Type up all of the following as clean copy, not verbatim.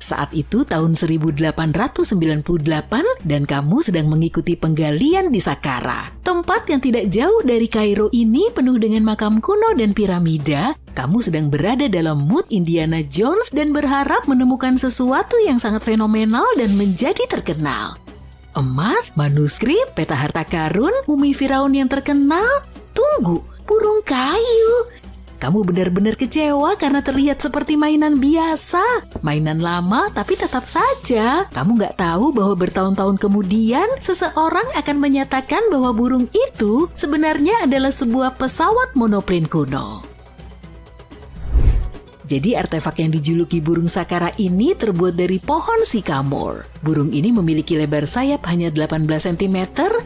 Saat itu tahun 1898 dan kamu sedang mengikuti penggalian di Saqqara. Tempat yang tidak jauh dari Kairo ini penuh dengan makam kuno dan piramida. Kamu sedang berada dalam mood Indiana Jones dan berharap menemukan sesuatu yang sangat fenomenal dan menjadi terkenal. Emas, manuskrip, peta harta karun, mumi Firaun yang terkenal. Tunggu, burung kayu. Kamu benar-benar kecewa karena terlihat seperti mainan biasa. Mainan lama tapi tetap saja. Kamu nggak tahu bahwa bertahun-tahun kemudian seseorang akan menyatakan bahwa burung itu sebenarnya adalah sebuah pesawat monoplane kuno. Jadi artefak yang dijuluki burung Saqqara ini terbuat dari pohon sycamore. Burung ini memiliki lebar sayap hanya 18 cm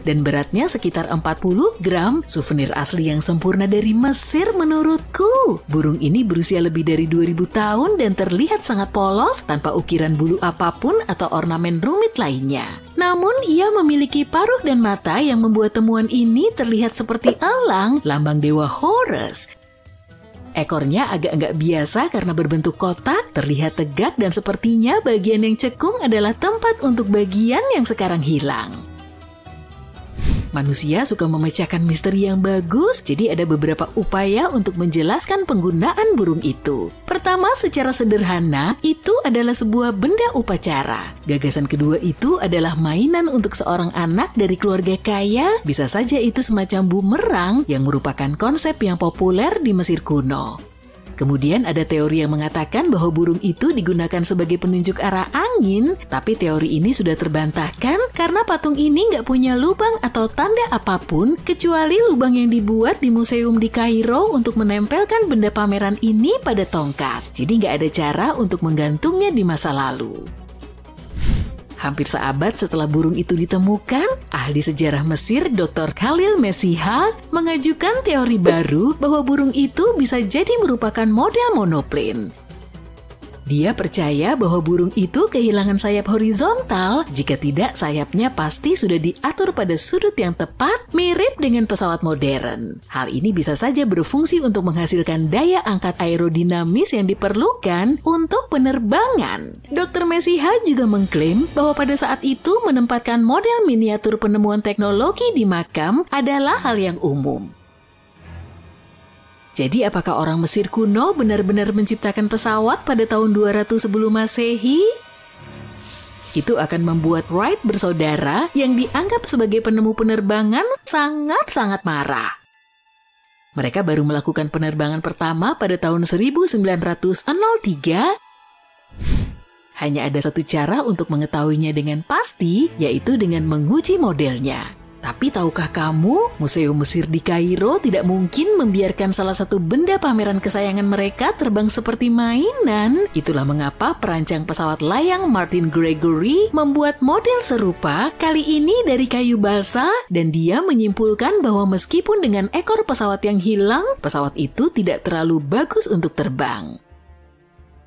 dan beratnya sekitar 40 gram. Souvenir asli yang sempurna dari Mesir menurutku. Burung ini berusia lebih dari 2000 tahun dan terlihat sangat polos tanpa ukiran bulu apapun atau ornamen rumit lainnya. Namun ia memiliki paruh dan mata yang membuat temuan ini terlihat seperti elang, lambang dewa Horus. Ekornya agak nggak biasa karena berbentuk kotak, terlihat tegak dan sepertinya bagian yang cekung adalah tempat untuk bagian yang sekarang hilang. Manusia suka memecahkan misteri yang bagus, jadi ada beberapa upaya untuk menjelaskan penggunaan burung itu. Pertama, secara sederhana, itu adalah sebuah benda upacara. Gagasan kedua itu adalah mainan untuk seorang anak dari keluarga kaya, bisa saja itu semacam bumerang yang merupakan konsep yang populer di Mesir kuno. Kemudian ada teori yang mengatakan bahwa burung itu digunakan sebagai penunjuk arah angin, tapi teori ini sudah terbantahkan karena patung ini nggak punya lubang atau tanda apapun kecuali lubang yang dibuat di museum di Kairo untuk menempelkan benda pameran ini pada tongkat. Jadi nggak ada cara untuk menggantungnya di masa lalu. Hampir seabad setelah burung itu ditemukan, ahli sejarah Mesir Dr. Khalil Messiha mengajukan teori baru bahwa burung itu bisa jadi merupakan model monoplane. Dia percaya bahwa burung itu kehilangan sayap horizontal, jika tidak sayapnya pasti sudah diatur pada sudut yang tepat, mirip dengan pesawat modern. Hal ini bisa saja berfungsi untuk menghasilkan daya angkat aerodinamis yang diperlukan untuk penerbangan. Dr. Messiha juga mengklaim bahwa pada saat itu menempatkan model miniatur penemuan teknologi di makam adalah hal yang umum. Jadi apakah orang Mesir kuno benar-benar menciptakan pesawat pada tahun 200 sebelum Masehi? Itu akan membuat Wright bersaudara yang dianggap sebagai penemu penerbangan sangat-sangat marah. Mereka baru melakukan penerbangan pertama pada tahun 1903. Hanya ada satu cara untuk mengetahuinya dengan pasti, yaitu dengan menguji modelnya. Tapi tahukah kamu, Museum Mesir di Kairo tidak mungkin membiarkan salah satu benda pameran kesayangan mereka terbang seperti mainan. Itulah mengapa perancang pesawat layang Martin Gregory membuat model serupa, kali ini dari kayu balsa, dan dia menyimpulkan bahwa meskipun dengan ekor pesawat yang hilang, pesawat itu tidak terlalu bagus untuk terbang.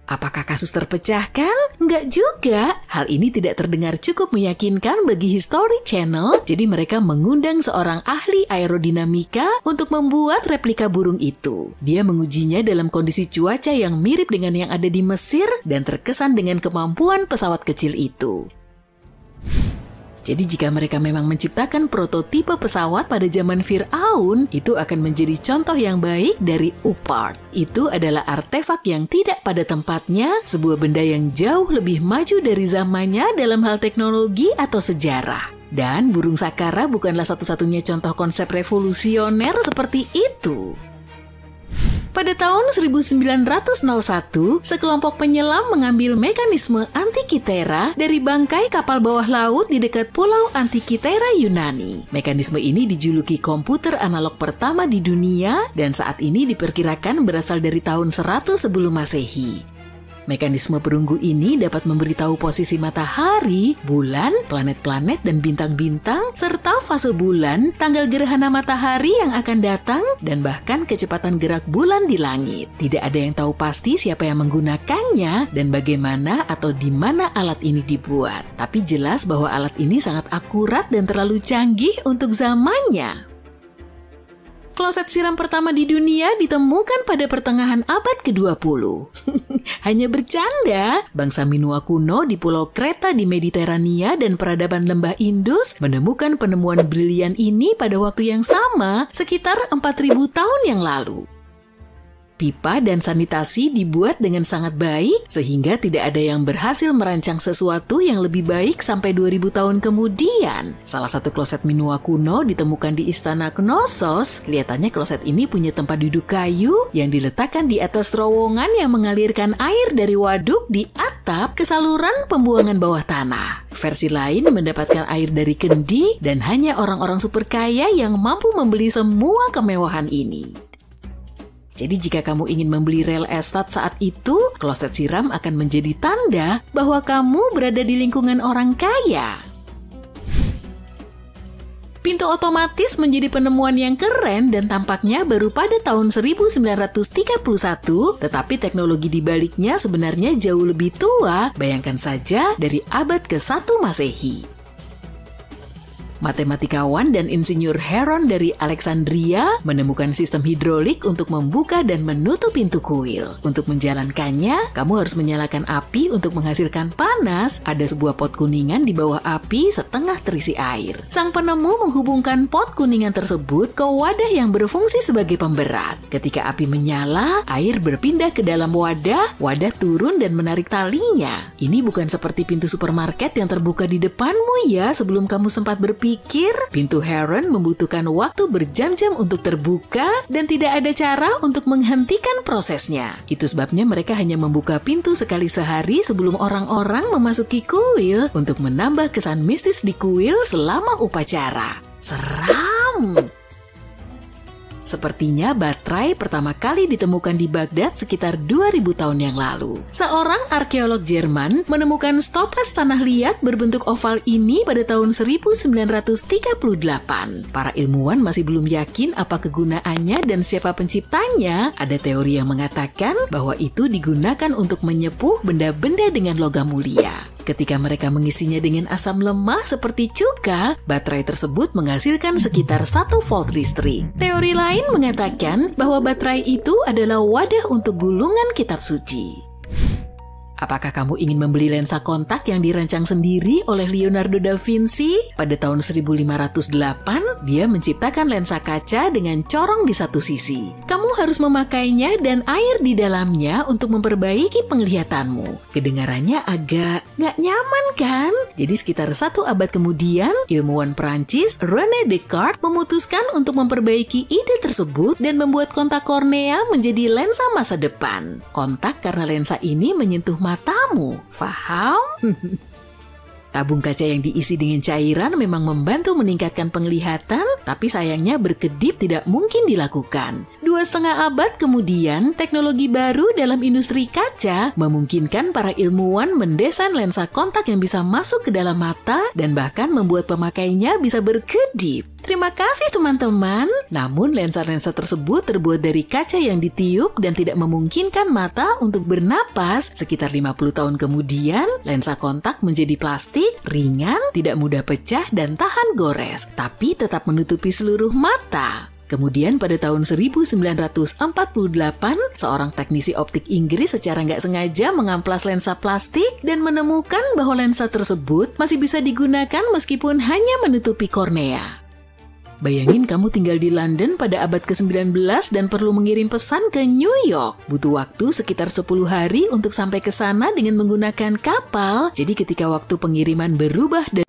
Apakah kasus terpecahkan? Enggak juga. Hal ini tidak terdengar cukup meyakinkan bagi History Channel, jadi mereka mengundang seorang ahli aerodinamika untuk membuat replika burung itu. Dia mengujinya dalam kondisi cuaca yang mirip dengan yang ada di Mesir dan terkesan dengan kemampuan pesawat kecil itu. Jadi jika mereka memang menciptakan prototipe pesawat pada zaman Fir'aun, itu akan menjadi contoh yang baik dari UPART. Itu adalah artefak yang tidak pada tempatnya, sebuah benda yang jauh lebih maju dari zamannya dalam hal teknologi atau sejarah. Dan burung Saqqara bukanlah satu-satunya contoh konsep revolusioner seperti itu. Pada tahun 1901, sekelompok penyelam mengambil mekanisme Antikythera dari bangkai kapal bawah laut di dekat pulau Antikythera Yunani. Mekanisme ini dijuluki komputer analog pertama di dunia dan saat ini diperkirakan berasal dari tahun 100 sebelum Masehi. Mekanisme perunggu ini dapat memberitahu posisi matahari, bulan, planet-planet, dan bintang-bintang, serta fase bulan, tanggal gerhana matahari yang akan datang, dan bahkan kecepatan gerak bulan di langit. Tidak ada yang tahu pasti siapa yang menggunakannya dan bagaimana atau di mana alat ini dibuat. Tapi jelas bahwa alat ini sangat akurat dan terlalu canggih untuk zamannya. kloset siram pertama di dunia ditemukan pada pertengahan abad ke-20. Hanya bercanda, bangsa Minua kuno di Pulau Kreta di Mediterania dan peradaban lembah Indus menemukan penemuan brilian ini pada waktu yang sama sekitar 4.000 tahun yang lalu. Pipa dan sanitasi dibuat dengan sangat baik sehingga tidak ada yang berhasil merancang sesuatu yang lebih baik sampai 2000 tahun kemudian. Salah satu kloset Minua kuno ditemukan di Istana Knossos. Kelihatannya kloset ini punya tempat duduk kayu yang diletakkan di atas terowongan yang mengalirkan air dari waduk di atap ke saluran pembuangan bawah tanah. Versi lain mendapatkan air dari kendi dan hanya orang-orang super kaya yang mampu membeli semua kemewahan ini. Jadi jika kamu ingin membeli real estate saat itu, kloset siram akan menjadi tanda bahwa kamu berada di lingkungan orang kaya. Pintu otomatis menjadi penemuan yang keren dan tampaknya baru pada tahun 1931, tetapi teknologi di baliknya sebenarnya jauh lebih tua, bayangkan saja dari abad ke-1 Masehi. Matematikawan dan insinyur Heron dari Alexandria menemukan sistem hidrolik untuk membuka dan menutup pintu kuil. Untuk menjalankannya, kamu harus menyalakan api untuk menghasilkan panas. Ada sebuah pot kuningan di bawah api setengah terisi air. Sang penemu menghubungkan pot kuningan tersebut ke wadah yang berfungsi sebagai pemberat. Ketika api menyala, air berpindah ke dalam wadah, wadah turun dan menarik talinya. Ini bukan seperti pintu supermarket yang terbuka di depanmu ya sebelum kamu sempat berpikir. Pintu Heron membutuhkan waktu berjam-jam untuk terbuka dan tidak ada cara untuk menghentikan prosesnya. Itu sebabnya mereka hanya membuka pintu sekali sehari sebelum orang-orang memasuki kuil untuk menambah kesan mistis di kuil selama upacara. Seram! Sepertinya baterai pertama kali ditemukan di Baghdad sekitar 2000 tahun yang lalu. Seorang arkeolog Jerman menemukan stoples tanah liat berbentuk oval ini pada tahun 1938. Para ilmuwan masih belum yakin apa kegunaannya dan siapa penciptanya. Ada teori yang mengatakan bahwa itu digunakan untuk menyepuh benda-benda dengan logam mulia. Ketika mereka mengisinya dengan asam lemah seperti cuka, baterai tersebut menghasilkan sekitar 1 volt listrik. Teori lain mengatakan bahwa baterai itu adalah wadah untuk gulungan kitab suci. Apakah kamu ingin membeli lensa kontak yang dirancang sendiri oleh Leonardo da Vinci? Pada tahun 1508, dia menciptakan lensa kaca dengan corong di satu sisi. Kamu harus memakainya dan air di dalamnya untuk memperbaiki penglihatanmu. Kedengarannya agak nggak nyaman kan? Jadi sekitar 1 abad kemudian, ilmuwan Prancis René Descartes memutuskan untuk memperbaiki ide tersebut dan membuat kontak kornea menjadi lensa masa depan. Kontak karena lensa ini menyentuh matamu, paham? Tabung kaca yang diisi dengan cairan memang membantu meningkatkan penglihatan, tapi sayangnya berkedip tidak mungkin dilakukan. 2,5 abad kemudian, teknologi baru dalam industri kaca memungkinkan para ilmuwan mendesain lensa kontak yang bisa masuk ke dalam mata dan bahkan membuat pemakainya bisa berkedip. Terima kasih teman-teman. Namun lensa-lensa tersebut terbuat dari kaca yang ditiup dan tidak memungkinkan mata untuk bernapas. Sekitar 50 tahun kemudian, lensa kontak menjadi plastik, ringan, tidak mudah pecah dan tahan gores, tapi tetap menutupi seluruh mata. Kemudian pada tahun 1948, seorang teknisi optik Inggris secara nggak sengaja mengamplas lensa plastik dan menemukan bahwa lensa tersebut masih bisa digunakan meskipun hanya menutupi kornea. Bayangin kamu tinggal di London pada abad ke-19 dan perlu mengirim pesan ke New York. Butuh waktu sekitar 10 hari untuk sampai ke sana dengan menggunakan kapal. Jadi ketika waktu pengiriman berubah dan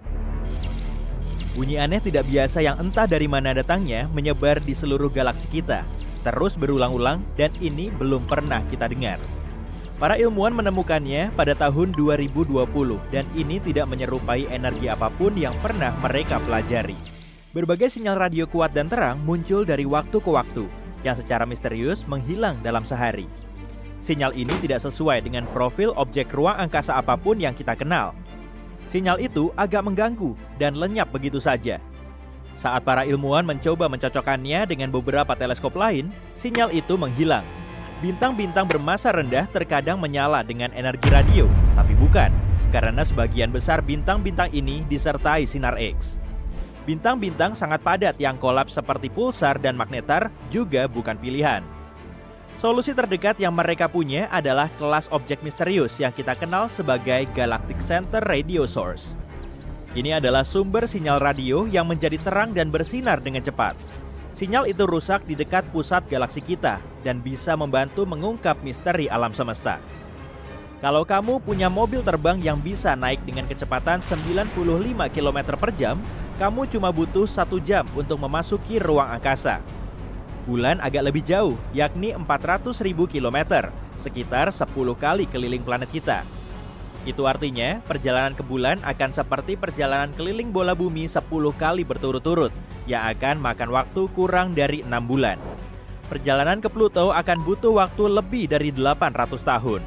bunyi aneh tidak biasa yang entah dari mana datangnya menyebar di seluruh galaksi kita. Terus berulang-ulang dan ini belum pernah kita dengar. Para ilmuwan menemukannya pada tahun 2020 dan ini tidak menyerupai energi apapun yang pernah mereka pelajari. Berbagai sinyal radio kuat dan terang muncul dari waktu ke waktu yang secara misterius menghilang dalam sehari. Sinyal ini tidak sesuai dengan profil objek ruang angkasa apapun yang kita kenal. Sinyal itu agak mengganggu dan lenyap begitu saja. Saat para ilmuwan mencoba mencocokkannya dengan beberapa teleskop lain, sinyal itu menghilang. Bintang-bintang bermassa rendah terkadang menyala dengan energi radio, tapi bukan, karena sebagian besar bintang-bintang ini disertai sinar X. Bintang-bintang sangat padat yang kolaps seperti pulsar dan magnetar juga bukan pilihan. Solusi terdekat yang mereka punya adalah kelas objek misterius yang kita kenal sebagai Galactic Center Radio Source. Ini adalah sumber sinyal radio yang menjadi terang dan bersinar dengan cepat. Sinyal itu rusak di dekat pusat galaksi kita dan bisa membantu mengungkap misteri alam semesta. Kalau kamu punya mobil terbang yang bisa naik dengan kecepatan 95 km per jam, kamu cuma butuh 1 jam untuk memasuki ruang angkasa. Bulan agak lebih jauh, yakni 400.000 km, sekitar 10 kali keliling planet kita. Itu artinya, perjalanan ke bulan akan seperti perjalanan keliling bola bumi 10 kali berturut-turut, yang akan makan waktu kurang dari 6 bulan. Perjalanan ke Pluto akan butuh waktu lebih dari 800 tahun.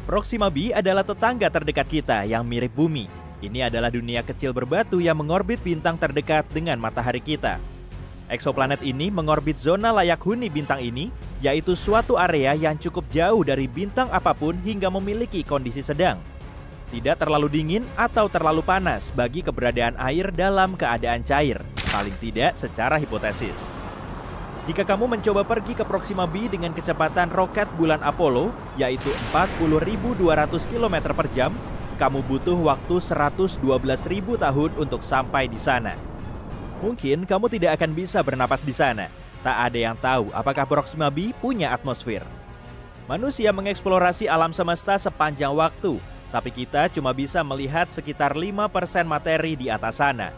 Proxima b adalah tetangga terdekat kita yang mirip bumi. Ini adalah dunia kecil berbatu yang mengorbit bintang terdekat dengan matahari kita. Eksoplanet ini mengorbit zona layak huni bintang ini, yaitu suatu area yang cukup jauh dari bintang apapun hingga memiliki kondisi sedang. Tidak terlalu dingin atau terlalu panas bagi keberadaan air dalam keadaan cair, paling tidak secara hipotesis. Jika kamu mencoba pergi ke Proxima b dengan kecepatan roket bulan Apollo, yaitu 40.200 km per jam, kamu butuh waktu 112.000 tahun untuk sampai di sana. Mungkin kamu tidak akan bisa bernapas di sana. Tak ada yang tahu apakah Proxima b punya atmosfer. Manusia mengeksplorasi alam semesta sepanjang waktu, tapi kita cuma bisa melihat sekitar 5% materi di atas sana.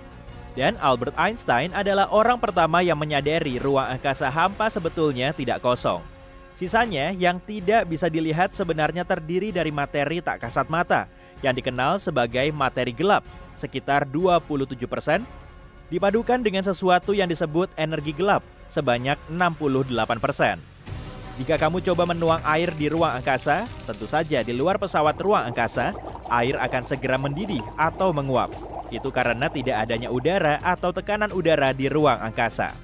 Dan Albert Einstein adalah orang pertama yang menyadari ruang angkasa hampa sebetulnya tidak kosong. Sisanya yang tidak bisa dilihat sebenarnya terdiri dari materi tak kasat mata, yang dikenal sebagai materi gelap, sekitar 27%, dipadukan dengan sesuatu yang disebut energi gelap, sebanyak 68%. Jika kamu coba menuang air di ruang angkasa, tentu saja di luar pesawat ruang angkasa, air akan segera mendidih atau menguap. Itu karena tidak adanya udara atau tekanan udara di ruang angkasa.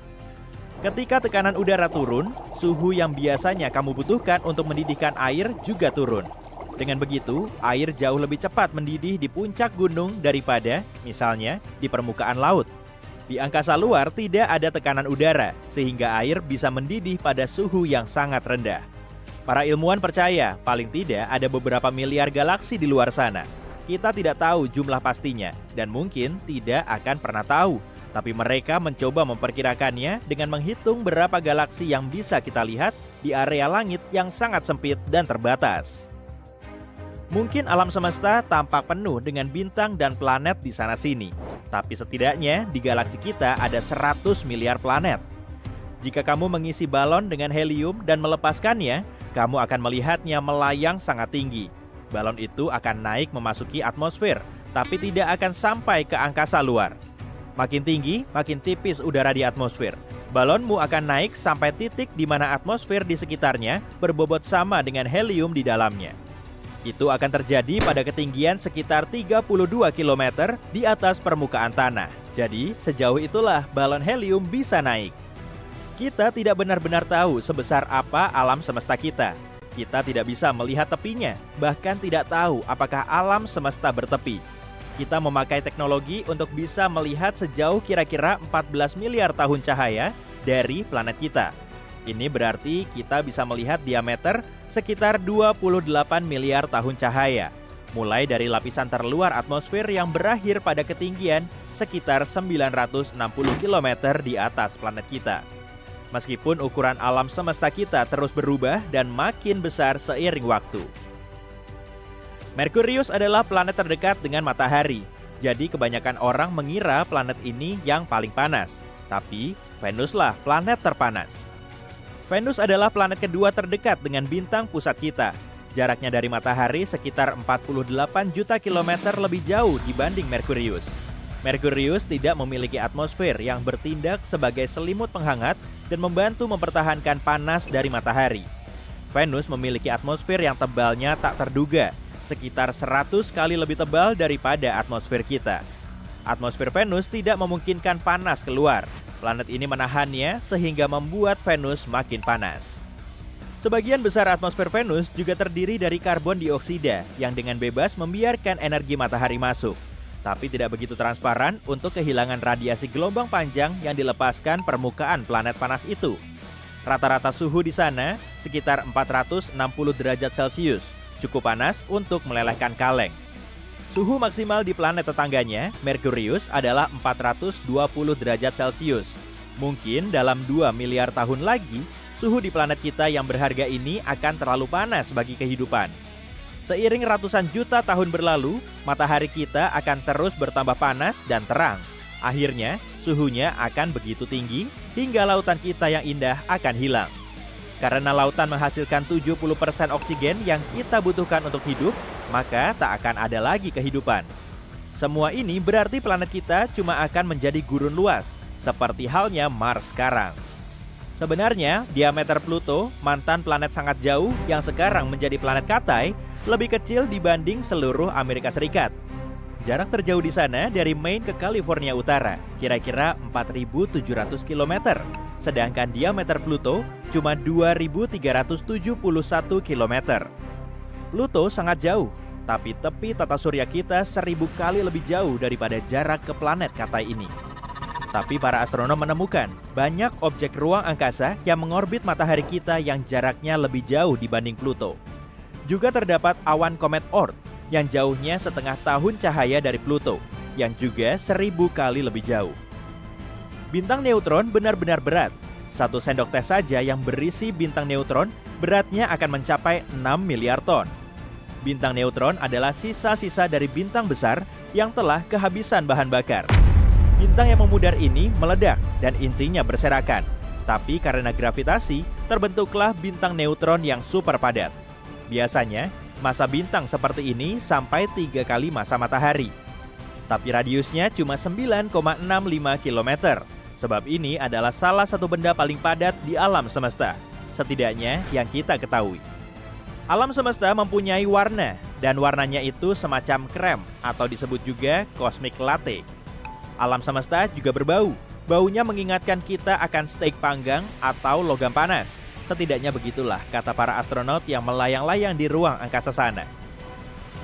Ketika tekanan udara turun, suhu yang biasanya kamu butuhkan untuk mendidihkan air juga turun. Dengan begitu, air jauh lebih cepat mendidih di puncak gunung daripada, misalnya, di permukaan laut. Di angkasa luar tidak ada tekanan udara, sehingga air bisa mendidih pada suhu yang sangat rendah. Para ilmuwan percaya, paling tidak ada beberapa miliar galaksi di luar sana. Kita tidak tahu jumlah pastinya, dan mungkin tidak akan pernah tahu. Tapi mereka mencoba memperkirakannya dengan menghitung berapa galaksi yang bisa kita lihat di area langit yang sangat sempit dan terbatas. Mungkin alam semesta tampak penuh dengan bintang dan planet di sana-sini. Tapi setidaknya di galaksi kita ada 100 miliar planet. Jika kamu mengisi balon dengan helium dan melepaskannya, kamu akan melihatnya melayang sangat tinggi. Balon itu akan naik memasuki atmosfer, tapi tidak akan sampai ke angkasa luar. Makin tinggi, makin tipis udara di atmosfer. Balonmu akan naik sampai titik di mana atmosfer di sekitarnya berbobot sama dengan helium di dalamnya. Itu akan terjadi pada ketinggian sekitar 32 km di atas permukaan tanah. Jadi, sejauh itulah balon helium bisa naik. Kita tidak benar-benar tahu sebesar apa alam semesta kita. Kita tidak bisa melihat tepinya, bahkan tidak tahu apakah alam semesta bertepi. Kita memakai teknologi untuk bisa melihat sejauh kira-kira 14 miliar tahun cahaya dari planet kita. Ini berarti kita bisa melihat diameter sekitar 28 miliar tahun cahaya, mulai dari lapisan terluar atmosfer yang berakhir pada ketinggian sekitar 960 km di atas planet kita. Meskipun ukuran alam semesta kita terus berubah dan makin besar seiring waktu. Merkurius adalah planet terdekat dengan matahari, jadi kebanyakan orang mengira planet ini yang paling panas. Tapi Venuslah planet terpanas. Venus adalah planet kedua terdekat dengan bintang pusat kita. Jaraknya dari matahari sekitar 48 juta kilometer lebih jauh dibanding Merkurius. Merkurius tidak memiliki atmosfer yang bertindak sebagai selimut penghangat dan membantu mempertahankan panas dari matahari. Venus memiliki atmosfer yang tebalnya tak terduga, sekitar 100 kali lebih tebal daripada atmosfer kita. Atmosfer Venus tidak memungkinkan panas keluar. Planet ini menahannya sehingga membuat Venus makin panas. Sebagian besar atmosfer Venus juga terdiri dari karbon dioksida yang dengan bebas membiarkan energi matahari masuk. tapi tidak begitu transparan untuk kehilangan radiasi gelombang panjang yang dilepaskan permukaan planet panas itu. Rata-rata suhu di sana sekitar 460 derajat Celcius, cukup panas untuk melelehkan kaleng. Suhu maksimal di planet tetangganya, Merkurius, adalah 420 derajat Celcius. Mungkin dalam 2 miliar tahun lagi, suhu di planet kita yang berharga ini akan terlalu panas bagi kehidupan. Seiring ratusan juta tahun berlalu, matahari kita akan terus bertambah panas dan terang. Akhirnya, suhunya akan begitu tinggi hingga lautan kita yang indah akan hilang. Karena lautan menghasilkan 70% oksigen yang kita butuhkan untuk hidup, maka tak akan ada lagi kehidupan. Semua ini berarti planet kita cuma akan menjadi gurun luas, seperti halnya Mars sekarang. Sebenarnya, diameter Pluto, mantan planet sangat jauh yang sekarang menjadi planet Katai, lebih kecil dibanding seluruh Amerika Serikat. Jarak terjauh di sana dari Maine ke California Utara, kira-kira 4.700 km. Sedangkan diameter Pluto cuma 2.371 km. Pluto sangat jauh, tapi tepi tata surya kita 1.000 kali lebih jauh daripada jarak ke planet Katai ini. Tapi para astronom menemukan banyak objek ruang angkasa yang mengorbit matahari kita yang jaraknya lebih jauh dibanding Pluto. Juga terdapat awan komet Oort yang jauhnya setengah tahun cahaya dari Pluto, yang juga 1.000 kali lebih jauh. Bintang neutron benar-benar berat. 1 sendok teh saja yang berisi bintang neutron beratnya akan mencapai 6 miliar ton. Bintang neutron adalah sisa-sisa dari bintang besar yang telah kehabisan bahan bakar. Bintang yang memudar ini meledak dan intinya berserakan. Tapi karena gravitasi, terbentuklah bintang neutron yang super padat. Biasanya, massa bintang seperti ini sampai 3 kali massa matahari. Tapi radiusnya cuma 9,65 km. Sebab ini adalah salah satu benda paling padat di alam semesta, setidaknya yang kita ketahui. Alam semesta mempunyai warna, dan warnanya itu semacam krem atau disebut juga cosmic latte. Alam semesta juga berbau. Baunya mengingatkan kita akan steak panggang atau logam panas. Setidaknya begitulah kata para astronot yang melayang-layang di ruang angkasa sana.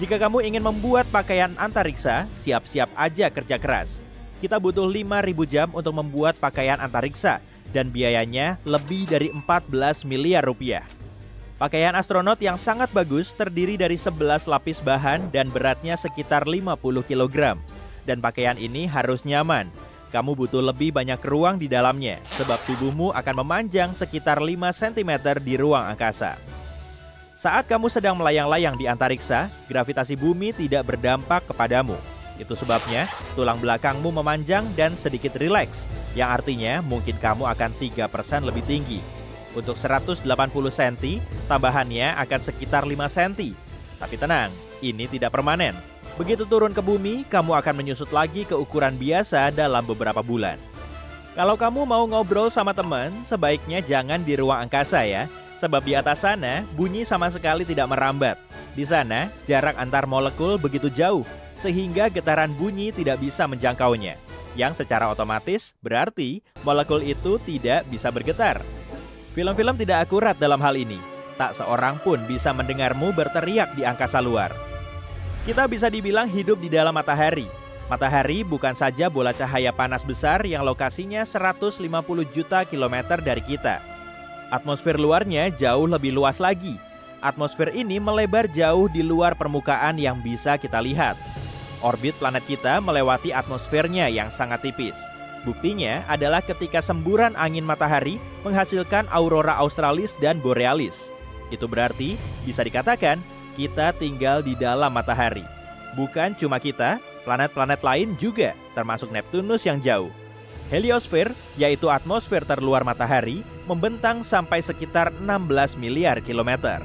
Jika kamu ingin membuat pakaian antariksa, siap-siap aja kerja keras. Kita butuh 5.000 jam untuk membuat pakaian antariksa, dan biayanya lebih dari 14 miliar rupiah. Pakaian astronot yang sangat bagus terdiri dari 11 lapis bahan dan beratnya sekitar 50 kg. Dan pakaian ini harus nyaman. Kamu butuh lebih banyak ruang di dalamnya, sebab tubuhmu akan memanjang sekitar 5 cm di ruang angkasa. Saat kamu sedang melayang-layang di antariksa, gravitasi bumi tidak berdampak kepadamu. Itu sebabnya tulang belakangmu memanjang dan sedikit rileks, yang artinya mungkin kamu akan 3% lebih tinggi. Untuk 180 cm, tambahannya akan sekitar 5 cm. Tapi tenang, ini tidak permanen. Begitu turun ke bumi, kamu akan menyusut lagi ke ukuran biasa dalam beberapa bulan. Kalau kamu mau ngobrol sama teman, sebaiknya jangan di ruang angkasa ya. Sebab di atas sana, bunyi sama sekali tidak merambat. Di sana, jarak antar molekul begitu jauh, sehingga getaran bunyi tidak bisa menjangkaunya. Yang secara otomatis berarti molekul itu tidak bisa bergetar. Film-film tidak akurat dalam hal ini. Tak seorang pun bisa mendengarmu berteriak di angkasa luar. Kita bisa dibilang hidup di dalam matahari. Matahari bukan saja bola cahaya panas besar yang lokasinya 150 juta kilometer dari kita. Atmosfer luarnya jauh lebih luas lagi. Atmosfer ini melebar jauh di luar permukaan yang bisa kita lihat. Orbit planet kita melewati atmosfernya yang sangat tipis. Buktinya adalah ketika semburan angin matahari menghasilkan aurora australis dan borealis. Itu berarti bisa dikatakan kita tinggal di dalam matahari. Bukan cuma kita, planet-planet lain juga, termasuk Neptunus yang jauh. Heliosfer, yaitu atmosfer terluar matahari, membentang sampai sekitar 16 miliar kilometer.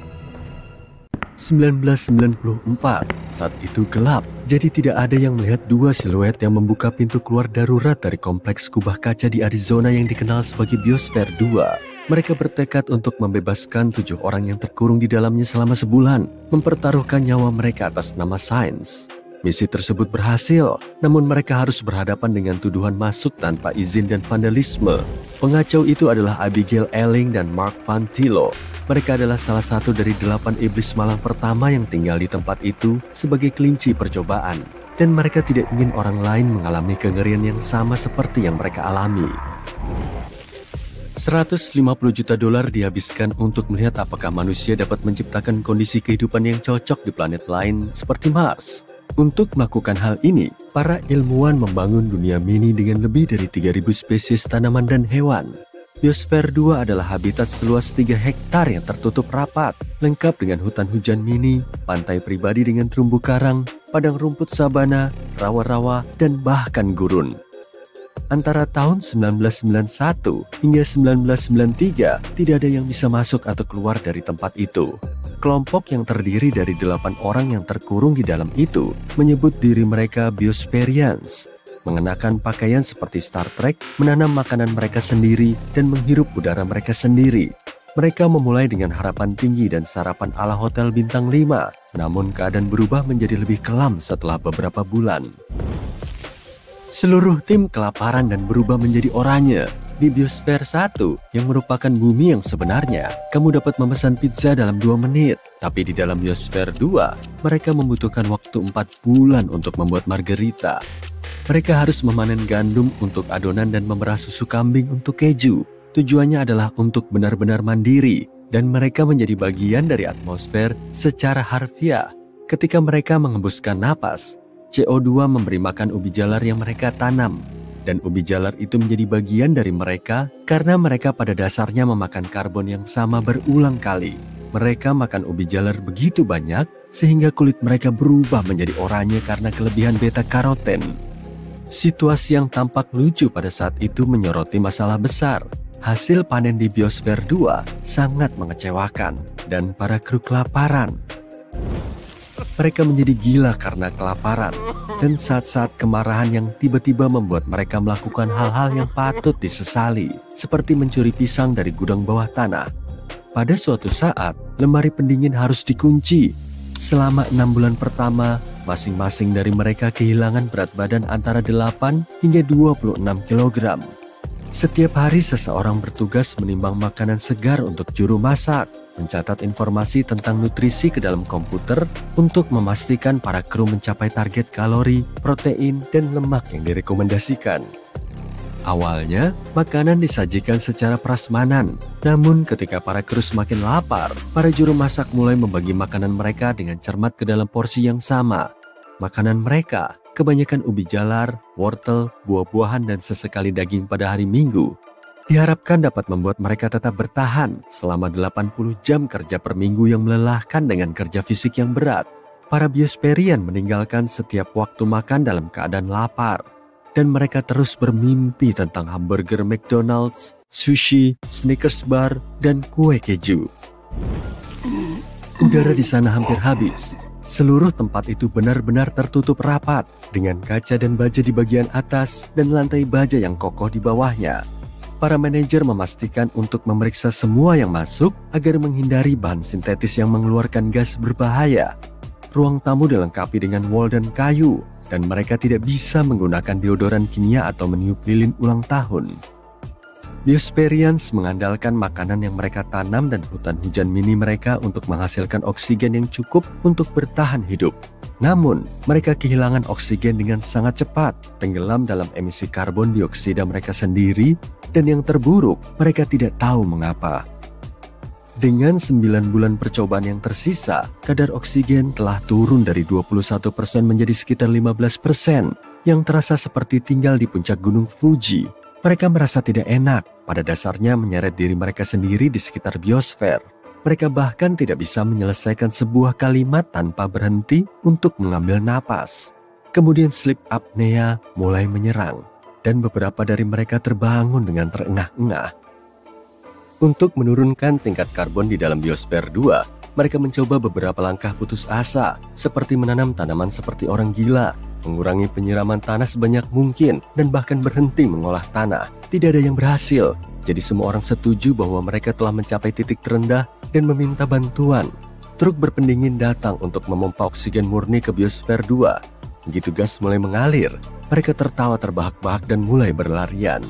1994, saat itu gelap, jadi tidak ada yang melihat 2 siluet yang membuka pintu keluar darurat dari kompleks kubah kaca di Arizona yang dikenal sebagai Biosfer 2. Mereka bertekad untuk membebaskan 7 orang yang terkurung di dalamnya selama sebulan, mempertaruhkan nyawa mereka atas nama sains. Misi tersebut berhasil, namun mereka harus berhadapan dengan tuduhan masuk tanpa izin dan vandalisme. Pengacau itu adalah Abigail Elling dan Mark Van Tillo. Mereka adalah salah satu dari 8 iblis malang pertama yang tinggal di tempat itu sebagai kelinci percobaan. dan mereka tidak ingin orang lain mengalami kengerian yang sama seperti yang mereka alami. 150 juta dolar dihabiskan untuk melihat apakah manusia dapat menciptakan kondisi kehidupan yang cocok di planet lain seperti Mars. Untuk melakukan hal ini, para ilmuwan membangun dunia mini dengan lebih dari 3.000 spesies tanaman dan hewan. Biosfer 2 adalah habitat seluas 3 hektar yang tertutup rapat, lengkap dengan hutan hujan mini, pantai pribadi dengan terumbu karang, padang rumput sabana, rawa-rawa, dan bahkan gurun. Antara tahun 1991 hingga 1993, tidak ada yang bisa masuk atau keluar dari tempat itu. Kelompok yang terdiri dari 8 orang yang terkurung di dalam itu menyebut diri mereka Biospherians, mengenakan pakaian seperti Star Trek, menanam makanan mereka sendiri, dan menghirup udara mereka sendiri. Mereka memulai dengan harapan tinggi dan sarapan ala hotel bintang 5, namun keadaan berubah menjadi lebih kelam setelah beberapa bulan. Seluruh tim kelaparan dan berubah menjadi oranye. Di Biosfer 1, yang merupakan bumi yang sebenarnya, kamu dapat memesan pizza dalam 2 menit. Tapi di dalam Biosfer 2, mereka membutuhkan waktu 4 bulan untuk membuat margarita. Mereka harus memanen gandum untuk adonan dan memerah susu kambing untuk keju. Tujuannya adalah untuk benar-benar mandiri, dan mereka menjadi bagian dari atmosfer secara harfiah. Ketika mereka mengembuskan napas, CO2 memberi makan ubi jalar yang mereka tanam, dan ubi jalar itu menjadi bagian dari mereka karena mereka pada dasarnya memakan karbon yang sama berulang kali. Mereka makan ubi jalar begitu banyak sehingga kulit mereka berubah menjadi oranye karena kelebihan beta-karoten. Situasi yang tampak lucu pada saat itu menyoroti masalah besar. Hasil panen di Biosfer 2 sangat mengecewakan dan para kru kelaparan. Mereka menjadi gila karena kelaparan dan saat-saat kemarahan yang tiba-tiba membuat mereka melakukan hal-hal yang patut disesali, seperti mencuri pisang dari gudang bawah tanah. Pada suatu saat, lemari pendingin harus dikunci. Selama 6 bulan pertama, masing-masing dari mereka kehilangan berat badan antara 8 hingga 26 kg. Setiap hari seseorang bertugas menimbang makanan segar untuk juru masak, mencatat informasi tentang nutrisi ke dalam komputer untuk memastikan para kru mencapai target kalori, protein, dan lemak yang direkomendasikan. Awalnya, makanan disajikan secara prasmanan, namun ketika para kru semakin lapar, para juru masak mulai membagi makanan mereka dengan cermat ke dalam porsi yang sama. Makanan mereka kebanyakan ubi jalar, wortel, buah-buahan, dan sesekali daging pada hari Minggu. Diharapkan dapat membuat mereka tetap bertahan selama 80 jam kerja per minggu yang melelahkan dengan kerja fisik yang berat. Para Biospherian meninggalkan setiap waktu makan dalam keadaan lapar, dan mereka terus bermimpi tentang hamburger McDonald's, sushi, Snickers bar, dan kue keju. Udara di sana hampir habis. Seluruh tempat itu benar-benar tertutup rapat dengan kaca dan baja di bagian atas dan lantai baja yang kokoh di bawahnya. Para manajer memastikan untuk memeriksa semua yang masuk agar menghindari bahan sintetis yang mengeluarkan gas berbahaya. Ruang tamu dilengkapi dengan wall dan kayu, dan mereka tidak bisa menggunakan deodoran kimia atau meniup lilin ulang tahun. Biospherians mengandalkan makanan yang mereka tanam dan hutan hujan mini mereka untuk menghasilkan oksigen yang cukup untuk bertahan hidup. Namun, mereka kehilangan oksigen dengan sangat cepat, tenggelam dalam emisi karbon dioksida mereka sendiri, dan yang terburuk, mereka tidak tahu mengapa. Dengan 9 bulan percobaan yang tersisa, kadar oksigen telah turun dari 21% menjadi sekitar 15%, yang terasa seperti tinggal di puncak gunung Fuji. Mereka merasa tidak enak, pada dasarnya menyeret diri mereka sendiri di sekitar biosfer. Mereka bahkan tidak bisa menyelesaikan sebuah kalimat tanpa berhenti untuk mengambil napas. Kemudian sleep apnea mulai menyerang, dan beberapa dari mereka terbangun dengan terengah-engah. Untuk menurunkan tingkat karbon di dalam biosfer 2, mereka mencoba beberapa langkah putus asa, seperti menanam tanaman seperti orang gila, mengurangi penyiraman tanah sebanyak mungkin, dan bahkan berhenti mengolah tanah. Tidak ada yang berhasil, jadi semua orang setuju bahwa mereka telah mencapai titik terendah dan meminta bantuan. Truk berpendingin datang untuk memompa oksigen murni ke biosfer 2. Begitu gas mulai mengalir, mereka tertawa terbahak-bahak dan mulai berlarian.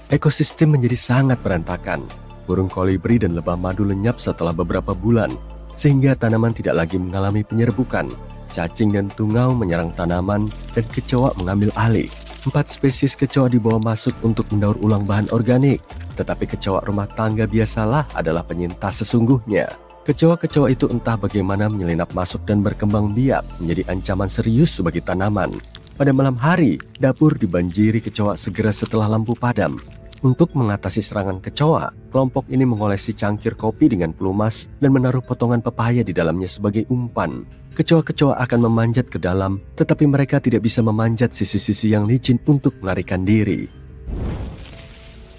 Ekosistem menjadi sangat berantakan. Burung kolibri dan lebah madu lenyap setelah beberapa bulan, sehingga tanaman tidak lagi mengalami penyerbukan. cacing dan tungau menyerang tanaman dan kecoa mengambil alih. 4 spesies kecoa dibawa masuk untuk mendaur ulang bahan organik. Tetapi kecoa rumah tangga biasalah adalah penyintas sesungguhnya. Kecoa-kecoa itu entah bagaimana menyelinap masuk dan berkembang biak menjadi ancaman serius bagi tanaman. Pada malam hari, dapur dibanjiri kecoa segera setelah lampu padam. Untuk mengatasi serangan kecoa, kelompok ini mengolesi cangkir kopi dengan pelumas dan menaruh potongan pepaya di dalamnya sebagai umpan. Kecoa-kecoa akan memanjat ke dalam, tetapi mereka tidak bisa memanjat sisi-sisi yang licin untuk melarikan diri.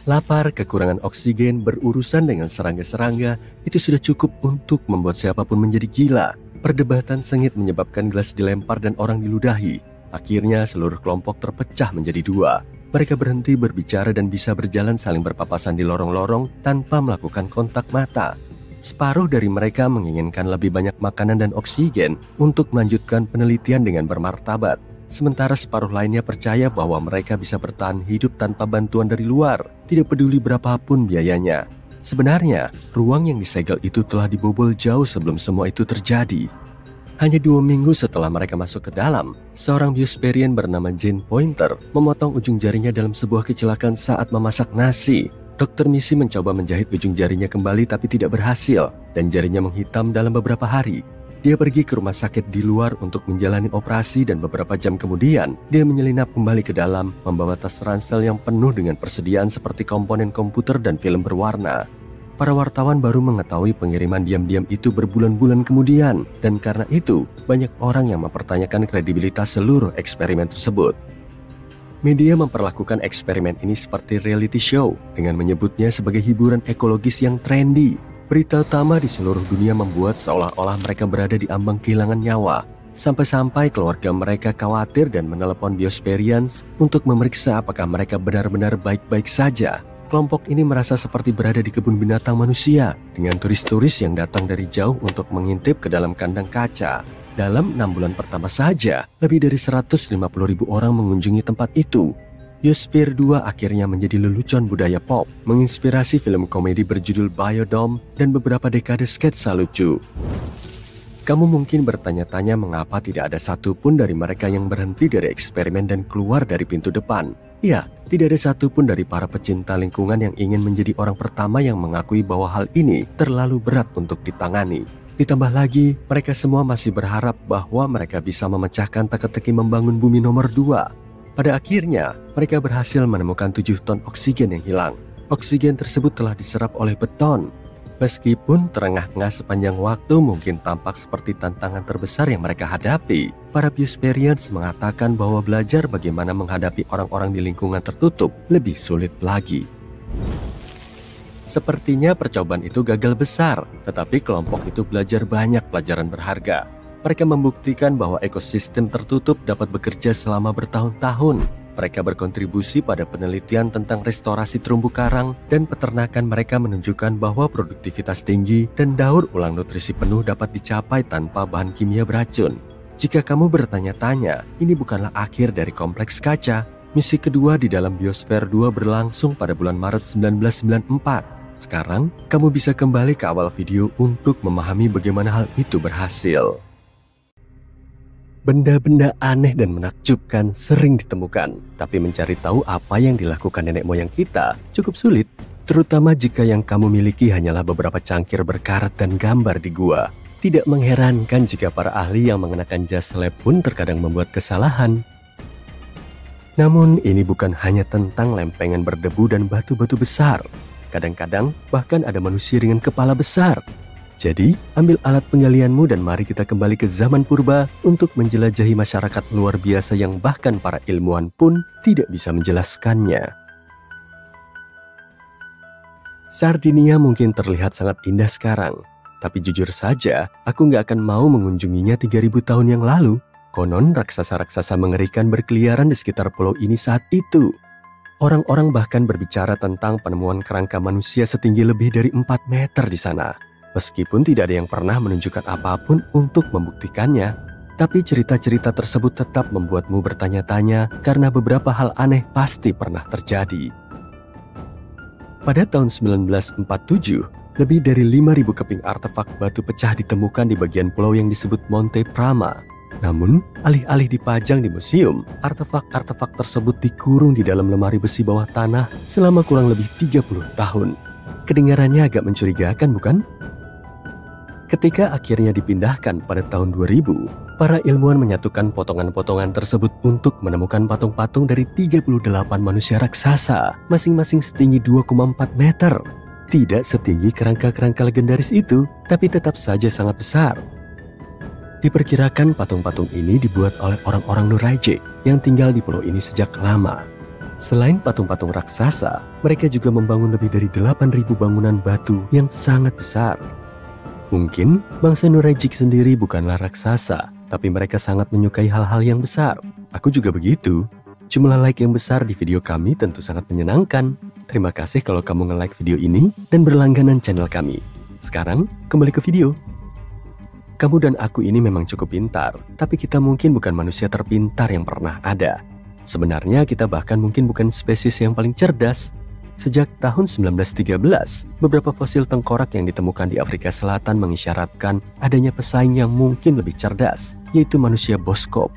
Lapar, kekurangan oksigen, berurusan dengan serangga-serangga, itu sudah cukup untuk membuat siapapun menjadi gila. Perdebatan sengit menyebabkan gelas dilempar dan orang diludahi. Akhirnya seluruh kelompok terpecah menjadi 2. Mereka berhenti berbicara dan bisa berjalan saling berpapasan di lorong-lorong tanpa melakukan kontak mata. Separuh dari mereka menginginkan lebih banyak makanan dan oksigen untuk melanjutkan penelitian dengan bermartabat. Sementara separuh lainnya percaya bahwa mereka bisa bertahan hidup tanpa bantuan dari luar, tidak peduli berapapun biayanya. Sebenarnya, ruang yang disegel itu telah dibobol jauh sebelum semua itu terjadi. Hanya 2 minggu setelah mereka masuk ke dalam, seorang biospherian bernama Jane Pointer memotong ujung jarinya dalam sebuah kecelakaan saat memasak nasi. Dr. Missy mencoba menjahit ujung jarinya kembali tapi tidak berhasil, dan jarinya menghitam dalam beberapa hari. Dia pergi ke rumah sakit di luar untuk menjalani operasi dan beberapa jam kemudian, dia menyelinap kembali ke dalam, membawa tas ransel yang penuh dengan persediaan seperti komponen komputer dan film berwarna. Para wartawan baru mengetahui pengiriman diam-diam itu berbulan-bulan kemudian, dan karena itu banyak orang yang mempertanyakan kredibilitas seluruh eksperimen tersebut. Media memperlakukan eksperimen ini seperti reality show dengan menyebutnya sebagai hiburan ekologis yang trendy. Berita utama di seluruh dunia membuat seolah-olah mereka berada di ambang kehilangan nyawa. Sampai-sampai keluarga mereka khawatir dan menelepon biospherians untuk memeriksa apakah mereka benar-benar baik-baik saja. Kelompok ini merasa seperti berada di kebun binatang manusia dengan turis-turis yang datang dari jauh untuk mengintip ke dalam kandang kaca. Dalam 6 bulan pertama saja, lebih dari 150.000 orang mengunjungi tempat itu. Biosphere 2 akhirnya menjadi lelucon budaya pop, menginspirasi film komedi berjudul Biodome dan beberapa dekade sketsa lucu. Kamu mungkin bertanya-tanya mengapa tidak ada satupun dari mereka yang berhenti dari eksperimen dan keluar dari pintu depan. Ya, tidak ada satupun dari para pecinta lingkungan yang ingin menjadi orang pertama yang mengakui bahwa hal ini terlalu berat untuk ditangani. Ditambah lagi, mereka semua masih berharap bahwa mereka bisa memecahkan teka-teki membangun bumi nomor 2. Pada akhirnya, mereka berhasil menemukan 7 ton oksigen yang hilang. Oksigen tersebut telah diserap oleh beton. Meskipun terengah-engah sepanjang waktu mungkin tampak seperti tantangan terbesar yang mereka hadapi, para biospherians mengatakan bahwa belajar bagaimana menghadapi orang-orang di lingkungan tertutup lebih sulit lagi. Sepertinya percobaan itu gagal besar, tetapi kelompok itu belajar banyak pelajaran berharga. Mereka membuktikan bahwa ekosistem tertutup dapat bekerja selama bertahun-tahun. Mereka berkontribusi pada penelitian tentang restorasi terumbu karang dan peternakan. Mereka menunjukkan bahwa produktivitas tinggi dan daur ulang nutrisi penuh dapat dicapai tanpa bahan kimia beracun. Jika kamu bertanya-tanya, ini bukanlah akhir dari kompleks kaca. Misi kedua di dalam Biosphere 2 berlangsung pada bulan Maret 1994. Sekarang, kamu bisa kembali ke awal video untuk memahami bagaimana hal itu berhasil. Benda-benda aneh dan menakjubkan sering ditemukan, tapi mencari tahu apa yang dilakukan nenek moyang kita cukup sulit, terutama jika yang kamu miliki hanyalah beberapa cangkir berkarat dan gambar di gua. Tidak mengherankan jika para ahli yang mengenakan jas lab pun terkadang membuat kesalahan. Namun ini bukan hanya tentang lempengan berdebu dan batu-batu besar. Kadang-kadang bahkan ada manusia dengan kepala besar. Jadi, ambil alat penggalianmu dan mari kita kembali ke zaman purba untuk menjelajahi masyarakat luar biasa yang bahkan para ilmuwan pun tidak bisa menjelaskannya. Sardinia mungkin terlihat sangat indah sekarang, tapi jujur saja, aku nggak akan mau mengunjunginya 3000 tahun yang lalu. Konon raksasa-raksasa mengerikan berkeliaran di sekitar pulau ini saat itu. Orang-orang bahkan berbicara tentang penemuan kerangka manusia setinggi lebih dari 4 meter di sana. Meskipun tidak ada yang pernah menunjukkan apapun untuk membuktikannya, tapi cerita-cerita tersebut tetap membuatmu bertanya-tanya karena beberapa hal aneh pasti pernah terjadi. Pada tahun 1947, lebih dari 5.000 keping artefak batu pecah ditemukan di bagian pulau yang disebut Monte Prama. Namun, alih-alih dipajang di museum, artefak-artefak tersebut dikurung di dalam lemari besi bawah tanah selama kurang lebih 30 tahun. Kedengarannya agak mencurigakan, bukan? Ketika akhirnya dipindahkan pada tahun 2000, para ilmuwan menyatukan potongan-potongan tersebut untuk menemukan patung-patung dari 38 manusia raksasa, masing-masing setinggi 2,4 meter. Tidak setinggi kerangka-kerangka legendaris itu, tapi tetap saja sangat besar. Diperkirakan patung-patung ini dibuat oleh orang-orang Nuraijik yang tinggal di pulau ini sejak lama. Selain patung-patung raksasa, mereka juga membangun lebih dari 8.000 bangunan batu yang sangat besar. Mungkin bangsa Nuraijik sendiri bukanlah raksasa, tapi mereka sangat menyukai hal-hal yang besar. Aku juga begitu. Jumlah like yang besar di video kami tentu sangat menyenangkan. Terima kasih kalau kamu nge-like video ini dan berlangganan channel kami. Sekarang, kembali ke video. Kamu dan aku ini memang cukup pintar, tapi kita mungkin bukan manusia terpintar yang pernah ada. Sebenarnya kita bahkan mungkin bukan spesies yang paling cerdas. Sejak tahun 1913, beberapa fosil tengkorak yang ditemukan di Afrika Selatan mengisyaratkan adanya pesaing yang mungkin lebih cerdas, yaitu manusia boskop.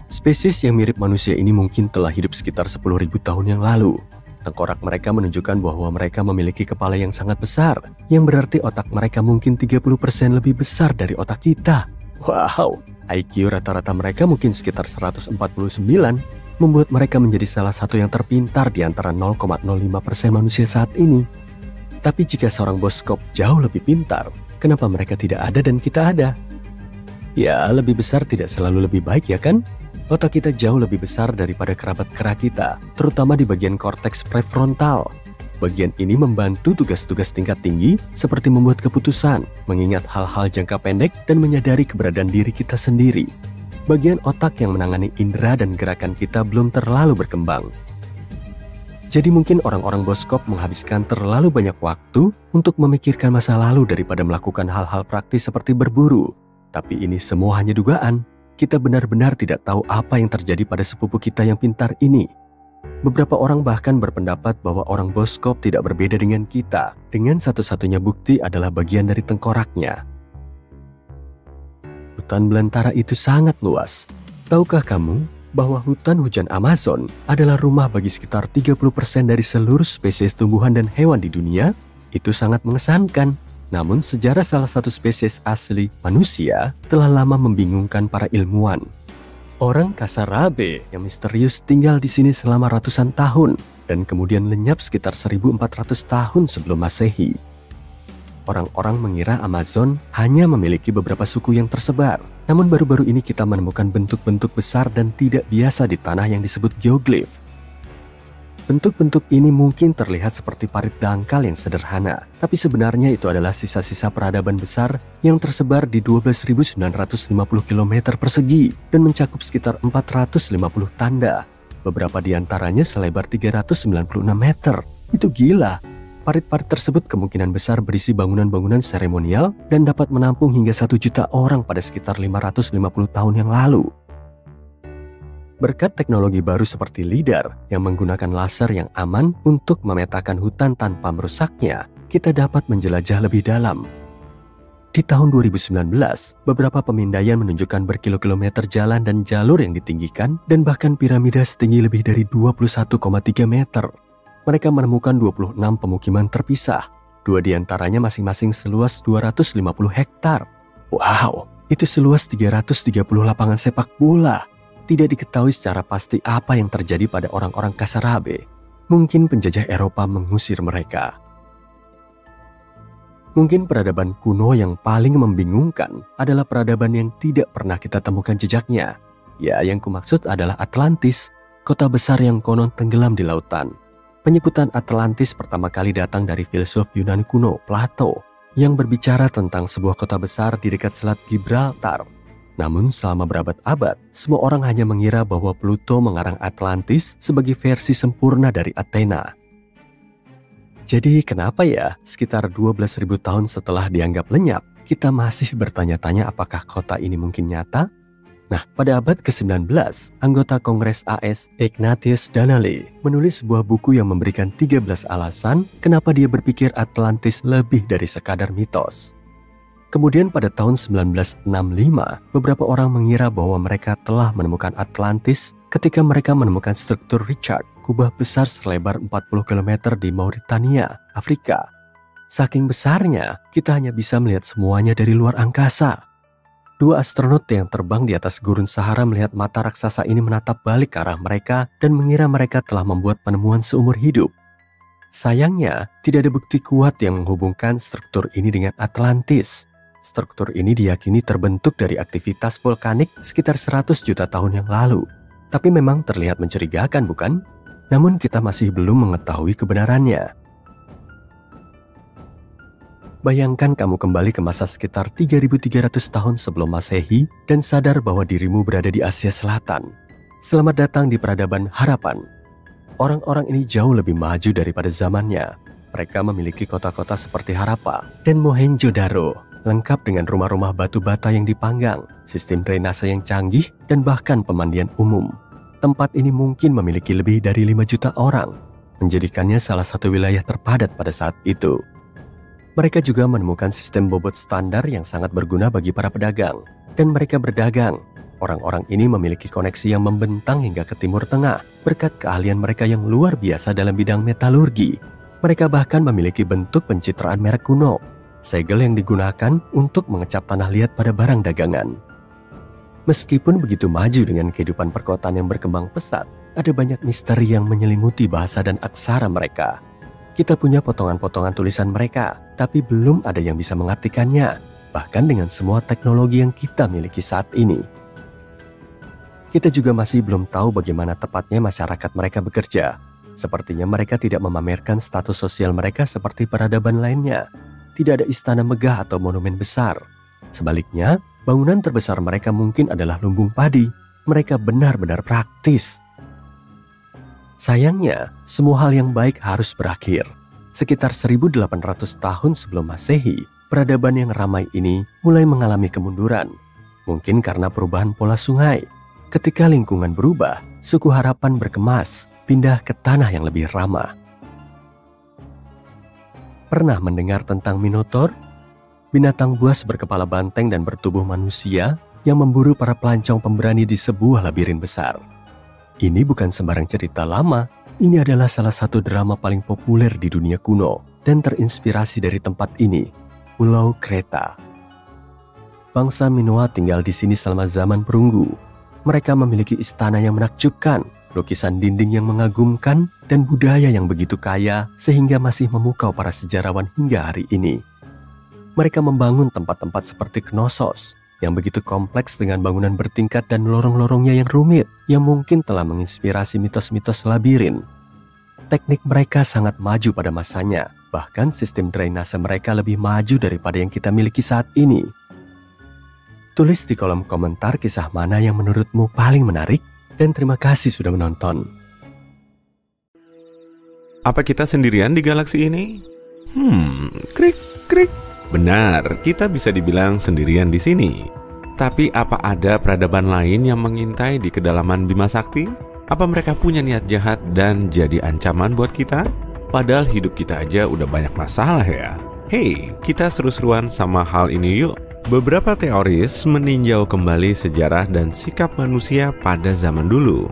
Spesies yang mirip manusia ini mungkin telah hidup sekitar 10.000 tahun yang lalu. Tengkorak mereka menunjukkan bahwa mereka memiliki kepala yang sangat besar, yang berarti otak mereka mungkin 30% lebih besar dari otak kita. Wow, IQ rata-rata mereka mungkin sekitar 149, membuat mereka menjadi salah satu yang terpintar di antara 0,05% manusia saat ini. Tapi jika seorang boskop jauh lebih pintar, kenapa mereka tidak ada dan kita ada? Ya, lebih besar tidak selalu lebih baik, ya kan? Otak kita jauh lebih besar daripada kerabat kera kita, terutama di bagian korteks prefrontal. Bagian ini membantu tugas-tugas tingkat tinggi seperti membuat keputusan, mengingat hal-hal jangka pendek, dan menyadari keberadaan diri kita sendiri. Bagian otak yang menangani indera dan gerakan kita belum terlalu berkembang. Jadi mungkin orang-orang boskop menghabiskan terlalu banyak waktu untuk memikirkan masa lalu daripada melakukan hal-hal praktis seperti berburu. Tapi ini semua hanya dugaan. Kita benar-benar tidak tahu apa yang terjadi pada sepupu kita yang pintar ini. Beberapa orang bahkan berpendapat bahwa orang boskop tidak berbeda dengan kita, dengan satu-satunya bukti adalah bagian dari tengkoraknya. Hutan belantara itu sangat luas. Tahukah kamu bahwa hutan hujan Amazon adalah rumah bagi sekitar 30% dari seluruh spesies tumbuhan dan hewan di dunia? Itu sangat mengesankan. Namun sejarah salah satu spesies asli manusia telah lama membingungkan para ilmuwan. Orang Kasarabe yang misterius tinggal di sini selama ratusan tahun dan kemudian lenyap sekitar 1400 tahun sebelum Masehi. Orang-orang mengira Amazon hanya memiliki beberapa suku yang tersebar. Namun baru-baru ini kita menemukan bentuk-bentuk besar dan tidak biasa di tanah yang disebut geoglif. Bentuk-bentuk ini mungkin terlihat seperti parit dangkal yang sederhana, tapi sebenarnya itu adalah sisa-sisa peradaban besar yang tersebar di 12.950 km persegi dan mencakup sekitar 450 tanda. Beberapa di antaranya selebar 396 meter. Itu gila. Parit-parit tersebut kemungkinan besar berisi bangunan-bangunan seremonial dan dapat menampung hingga 1 juta orang pada sekitar 550 tahun yang lalu. Berkat teknologi baru seperti LIDAR yang menggunakan laser yang aman untuk memetakan hutan tanpa merusaknya, kita dapat menjelajah lebih dalam. Di tahun 2019, beberapa pemindaian menunjukkan berkilo-kilometer jalan dan jalur yang ditinggikan dan bahkan piramida setinggi lebih dari 21,3 meter. Mereka menemukan 26 pemukiman terpisah. 2 di antaranya masing-masing seluas 250 hektar. Wow, itu seluas 330 lapangan sepak bola. Tidak diketahui secara pasti apa yang terjadi pada orang-orang Kasarabe. Mungkin penjajah Eropa mengusir mereka. Mungkin peradaban kuno yang paling membingungkan adalah peradaban yang tidak pernah kita temukan jejaknya. Ya, yang kumaksud adalah Atlantis, kota besar yang konon tenggelam di lautan. Penyebutan Atlantis pertama kali datang dari filsuf Yunani kuno, Plato, yang berbicara tentang sebuah kota besar di dekat Selat Gibraltar. Namun selama berabad-abad, semua orang hanya mengira bahwa Pluto mengarang Atlantis sebagai versi sempurna dari Athena. Jadi kenapa ya, sekitar 12.000 tahun setelah dianggap lenyap, kita masih bertanya-tanya apakah kota ini mungkin nyata? Nah, pada abad ke-19, anggota Kongres AS Ignatius Danelli menulis sebuah buku yang memberikan 13 alasan kenapa dia berpikir Atlantis lebih dari sekadar mitos. Kemudian pada tahun 1965, beberapa orang mengira bahwa mereka telah menemukan Atlantis ketika mereka menemukan struktur Richard, kubah besar selebar 40 km di Mauritania, Afrika. Saking besarnya, kita hanya bisa melihat semuanya dari luar angkasa. Dua astronot yang terbang di atas gurun Sahara melihat mata raksasa ini menatap balik ke arah mereka dan mengira mereka telah membuat penemuan seumur hidup. Sayangnya, tidak ada bukti kuat yang menghubungkan struktur ini dengan Atlantis. Struktur ini diyakini terbentuk dari aktivitas vulkanik sekitar 100 juta tahun yang lalu. Tapi memang terlihat mencurigakan, bukan? Namun kita masih belum mengetahui kebenarannya. Bayangkan kamu kembali ke masa sekitar 3.300 tahun sebelum Masehi dan sadar bahwa dirimu berada di Asia Selatan. Selamat datang di peradaban harapan. Orang-orang ini jauh lebih maju daripada zamannya. Mereka memiliki kota-kota seperti Harappa dan Mohenjo-daro, lengkap dengan rumah-rumah batu bata yang dipanggang, sistem drainase yang canggih, dan bahkan pemandian umum. Tempat ini mungkin memiliki lebih dari 5 juta orang, menjadikannya salah satu wilayah terpadat pada saat itu. Mereka juga menemukan sistem bobot standar yang sangat berguna bagi para pedagang, dan mereka berdagang. Orang-orang ini memiliki koneksi yang membentang hingga ke Timur Tengah, berkat keahlian mereka yang luar biasa dalam bidang metalurgi. Mereka bahkan memiliki bentuk pencitraan merek kuno, segel yang digunakan untuk mengecap tanah liat pada barang dagangan. Meskipun begitu maju dengan kehidupan perkotaan yang berkembang pesat, ada banyak misteri yang menyelimuti bahasa dan aksara mereka. Kita punya potongan-potongan tulisan mereka, tapi belum ada yang bisa mengartikannya, bahkan dengan semua teknologi yang kita miliki saat ini. Kita juga masih belum tahu bagaimana tepatnya masyarakat mereka bekerja. Sepertinya mereka tidak memamerkan status sosial mereka seperti peradaban lainnya. Tidak ada istana megah atau monumen besar. Sebaliknya, bangunan terbesar mereka mungkin adalah lumbung padi. Mereka benar-benar praktis. Sayangnya, semua hal yang baik harus berakhir. Sekitar 1800 tahun sebelum Masehi, peradaban yang ramai ini mulai mengalami kemunduran. Mungkin karena perubahan pola sungai. Ketika lingkungan berubah, suku Harapan berkemas, pindah ke tanah yang lebih ramah. Pernah mendengar tentang Minotaur? Binatang buas berkepala banteng dan bertubuh manusia yang memburu para pelancong pemberani di sebuah labirin besar. Ini bukan sembarang cerita lama. Ini adalah salah satu drama paling populer di dunia kuno dan terinspirasi dari tempat ini, Pulau Kreta. Bangsa Minoa tinggal di sini selama zaman perunggu. Mereka memiliki istana yang menakjubkan, lukisan dinding yang mengagumkan, dan budaya yang begitu kaya sehingga masih memukau para sejarawan hingga hari ini. Mereka membangun tempat-tempat seperti Knossos yang begitu kompleks dengan bangunan bertingkat dan lorong-lorongnya yang rumit yang mungkin telah menginspirasi mitos-mitos labirin. Teknik mereka sangat maju pada masanya, bahkan sistem drainase mereka lebih maju daripada yang kita miliki saat ini. Tulis di kolom komentar kisah mana yang menurutmu paling menarik, dan terima kasih sudah menonton. Apa kita sendirian di galaksi ini? Krik, krik. Benar, kita bisa dibilang sendirian di sini. Tapi apa ada peradaban lain yang mengintai di kedalaman Bima Sakti? Apa mereka punya niat jahat dan jadi ancaman buat kita? Padahal hidup kita aja udah banyak masalah ya. Hey, kita seru-seruan sama hal ini yuk. Beberapa teoris meninjau kembali sejarah dan sikap manusia pada zaman dulu.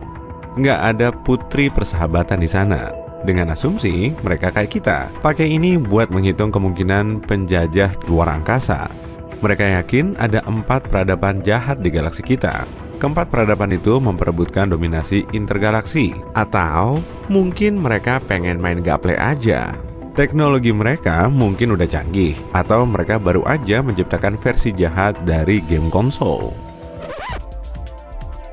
Nggak ada putri persahabatan di sana. Dengan asumsi mereka kayak kita, pakai ini buat menghitung kemungkinan penjajah luar angkasa. Mereka yakin ada 4 peradaban jahat di galaksi kita. Keempat peradaban itu memperebutkan dominasi intergalaksi. Atau mungkin mereka pengen main gaple aja. Teknologi mereka mungkin udah canggih, atau mereka baru aja menciptakan versi jahat dari game konsol.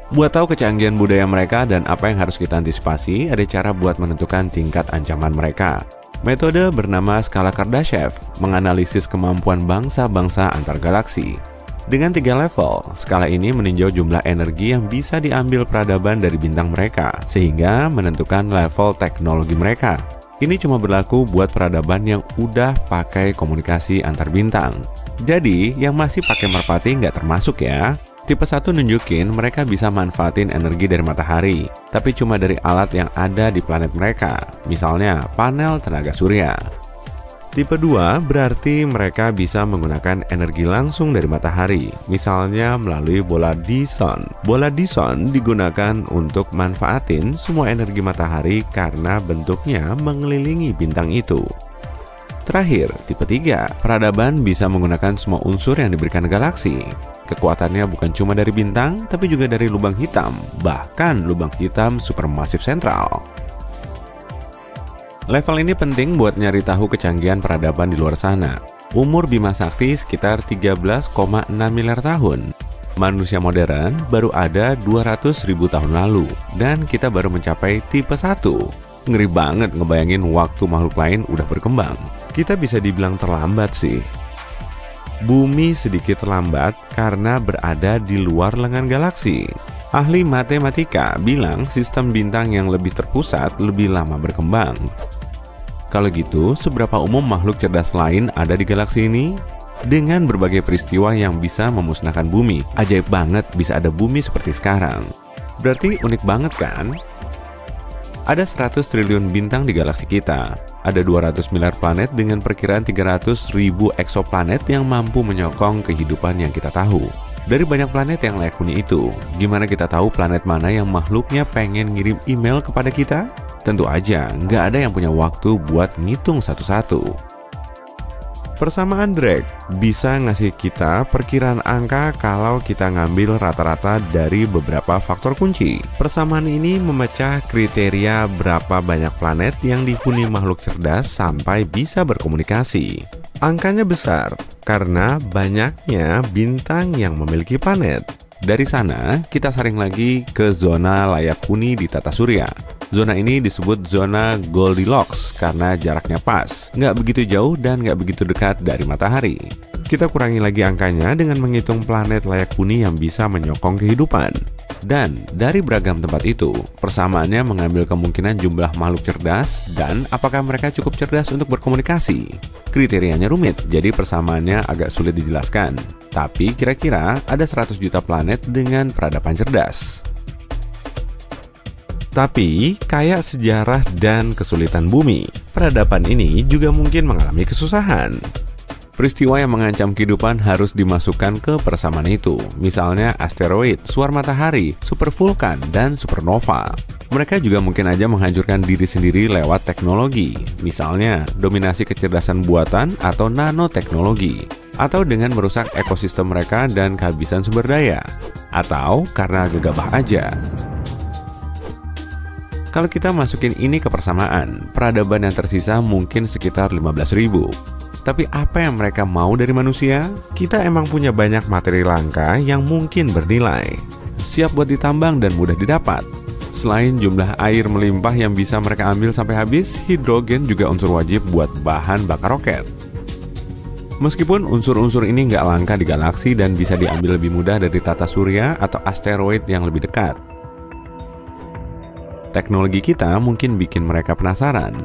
Buat tahu kecanggihan budaya mereka dan apa yang harus kita antisipasi, ada cara buat menentukan tingkat ancaman mereka. Metode bernama skala Kardashev menganalisis kemampuan bangsa-bangsa antar galaksi. Dengan 3 level, skala ini meninjau jumlah energi yang bisa diambil peradaban dari bintang mereka, sehingga menentukan level teknologi mereka. Ini cuma berlaku buat peradaban yang udah pakai komunikasi antar bintang. Jadi, yang masih pakai merpati nggak termasuk ya. Tipe 1 nunjukin mereka bisa manfaatin energi dari matahari, tapi cuma dari alat yang ada di planet mereka, misalnya panel tenaga surya. Tipe 2 berarti mereka bisa menggunakan energi langsung dari matahari, misalnya melalui bola Dyson. Bola Dyson digunakan untuk manfaatin semua energi matahari karena bentuknya mengelilingi bintang itu. Terakhir, tipe 3, peradaban bisa menggunakan semua unsur yang diberikan galaksi. Kekuatannya bukan cuma dari bintang, tapi juga dari lubang hitam, bahkan lubang hitam supermasif sentral. Level ini penting buat nyari tahu kecanggihan peradaban di luar sana. Umur Bima Sakti sekitar 13,6 miliar tahun. Manusia modern baru ada 200.000 tahun lalu, dan kita baru mencapai tipe 1. Ngeri banget ngebayangin waktu makhluk lain udah berkembang. Kita bisa dibilang terlambat sih. Bumi sedikit terlambat karena berada di luar lengan galaksi. Ahli matematika bilang sistem bintang yang lebih terpusat lebih lama berkembang. Kalau gitu, seberapa umum makhluk cerdas lain ada di galaksi ini? Dengan berbagai peristiwa yang bisa memusnahkan bumi, ajaib banget bisa ada bumi seperti sekarang. Berarti unik banget kan? Ada 100 triliun bintang di galaksi kita. Ada 200 miliar planet dengan perkiraan 300.000 eksoplanet yang mampu menyokong kehidupan yang kita tahu. Dari banyak planet yang layak huni itu, gimana kita tahu planet mana yang makhluknya pengen ngirim email kepada kita? Tentu aja, nggak ada yang punya waktu buat ngitung satu-satu. Persamaan Drake bisa ngasih kita perkiraan angka kalau kita ngambil rata-rata dari beberapa faktor kunci. Persamaan ini memecah kriteria berapa banyak planet yang dihuni makhluk cerdas sampai bisa berkomunikasi. Angkanya besar karena banyaknya bintang yang memiliki planet. Dari sana, kita saring lagi ke zona layak huni di tata surya. Zona ini disebut zona Goldilocks karena jaraknya pas, nggak begitu jauh dan nggak begitu dekat dari matahari. Kita kurangi lagi angkanya dengan menghitung planet layak huni yang bisa menyokong kehidupan. Dan dari beragam tempat itu, persamaannya mengambil kemungkinan jumlah makhluk cerdas dan apakah mereka cukup cerdas untuk berkomunikasi. Kriterianya rumit, jadi persamaannya agak sulit dijelaskan. Tapi kira-kira ada 100 juta planet dengan peradaban cerdas. Tapi, kayak sejarah dan kesulitan bumi, peradaban ini juga mungkin mengalami kesusahan. Peristiwa yang mengancam kehidupan harus dimasukkan ke persamaan itu, misalnya asteroid, suar matahari, supervulkan, dan supernova. Mereka juga mungkin aja menghancurkan diri sendiri lewat teknologi, misalnya dominasi kecerdasan buatan atau nanoteknologi, atau dengan merusak ekosistem mereka dan kehabisan sumber daya, atau karena gegabah aja. Kalau kita masukin ini ke persamaan, peradaban yang tersisa mungkin sekitar 15.000. Tapi apa yang mereka mau dari manusia? Kita emang punya banyak materi langka yang mungkin bernilai, siap buat ditambang dan mudah didapat. Selain jumlah air melimpah yang bisa mereka ambil sampai habis, hidrogen juga unsur wajib buat bahan bakar roket. Meskipun unsur-unsur ini nggak langka di galaksi dan bisa diambil lebih mudah dari tata surya atau asteroid yang lebih dekat. Teknologi kita mungkin bikin mereka penasaran.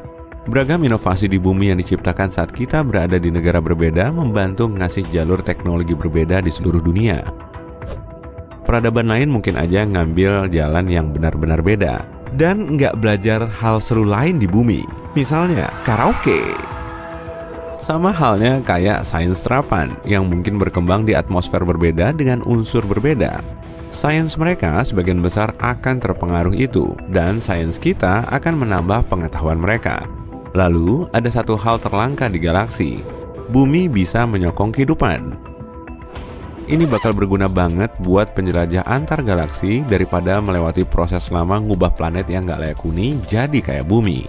Beragam inovasi di bumi yang diciptakan saat kita berada di negara berbeda membantu ngasih jalur teknologi berbeda di seluruh dunia. Peradaban lain mungkin aja ngambil jalan yang benar-benar beda dan nggak belajar hal seru lain di bumi, misalnya karaoke. Sama halnya kayak sains serapan yang mungkin berkembang di atmosfer berbeda dengan unsur berbeda. Sains mereka sebagian besar akan terpengaruh itu, dan sains kita akan menambah pengetahuan mereka. Lalu, ada satu hal terlangka di galaksi. Bumi bisa menyokong kehidupan. Ini bakal berguna banget buat penjelajah antar galaksi daripada melewati proses lama ngubah planet yang nggak layak huni jadi kayak bumi.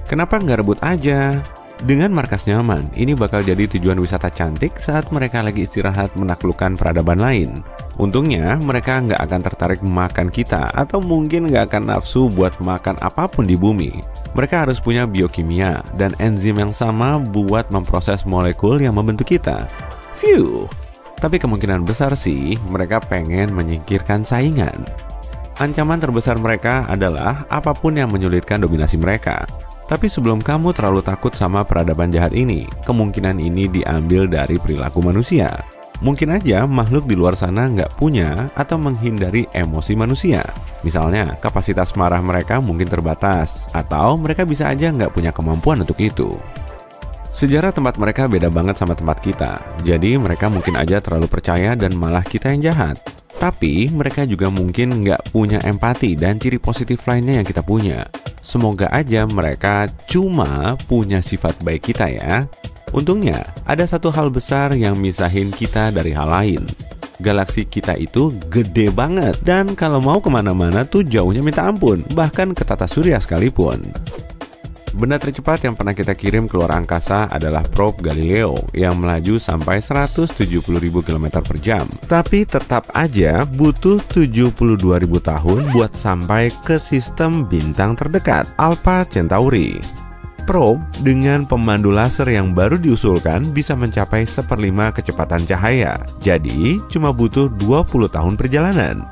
Kenapa nggak rebut aja? Dengan markas nyaman, ini bakal jadi tujuan wisata cantik saat mereka lagi istirahat menaklukkan peradaban lain. Untungnya, mereka nggak akan tertarik makan kita atau mungkin nggak akan nafsu buat makan apapun di bumi. Mereka harus punya biokimia dan enzim yang sama buat memproses molekul yang membentuk kita. Phew! Tapi kemungkinan besar sih, mereka pengen menyingkirkan saingan. Ancaman terbesar mereka adalah apapun yang menyulitkan dominasi mereka. Tapi sebelum kamu terlalu takut sama peradaban jahat ini, kemungkinan ini diambil dari perilaku manusia. Mungkin aja makhluk di luar sana nggak punya atau menghindari emosi manusia. Misalnya, kapasitas marah mereka mungkin terbatas, atau mereka bisa aja nggak punya kemampuan untuk itu. Sejarah tempat mereka beda banget sama tempat kita, jadi mereka mungkin aja terlalu percaya dan malah kita yang jahat. Tapi mereka juga mungkin nggak punya empati dan ciri positif lainnya yang kita punya. Semoga aja mereka cuma punya sifat baik kita ya. Untungnya, ada satu hal besar yang misahin kita dari hal lain. Galaksi kita itu gede banget, dan kalau mau kemana-mana tuh jauhnya minta ampun, bahkan ke tata surya sekalipun. Benda tercepat yang pernah kita kirim keluar angkasa adalah probe Galileo yang melaju sampai 170.000 km per jam. Tapi tetap aja butuh 72.000 tahun buat sampai ke sistem bintang terdekat, Alpha Centauri. Probe dengan pemandu laser yang baru diusulkan bisa mencapai 1/5 kecepatan cahaya. Jadi cuma butuh 20 tahun perjalanan.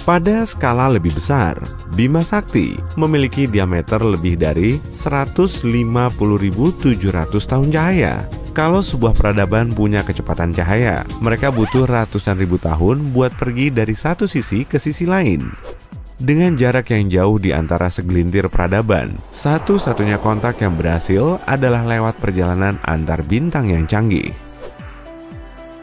Pada skala lebih besar, Bima Sakti memiliki diameter lebih dari 150.700 tahun cahaya. Kalau sebuah peradaban punya kecepatan cahaya, mereka butuh ratusan ribu tahun buat pergi dari satu sisi ke sisi lain. Dengan jarak yang jauh di antara segelintir peradaban, satu-satunya kontak yang berhasil adalah lewat perjalanan antar bintang yang canggih.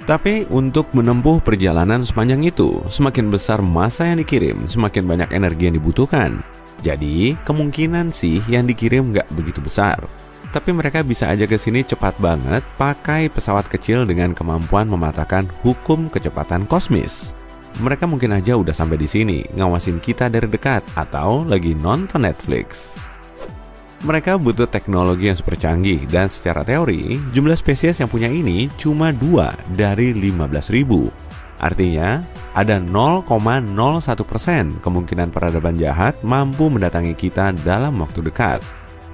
Tapi untuk menempuh perjalanan sepanjang itu, semakin besar massa yang dikirim, semakin banyak energi yang dibutuhkan. Jadi, kemungkinan sih yang dikirim nggak begitu besar. Tapi mereka bisa aja ke sini cepat banget pakai pesawat kecil dengan kemampuan mematahkan hukum kecepatan kosmis. Mereka mungkin aja udah sampai di sini, ngawasin kita dari dekat, atau lagi nonton Netflix. Mereka butuh teknologi yang super canggih, dan secara teori, jumlah spesies yang punya ini cuma 2 dari 15.000. Artinya, ada 0,01% kemungkinan peradaban jahat mampu mendatangi kita dalam waktu dekat.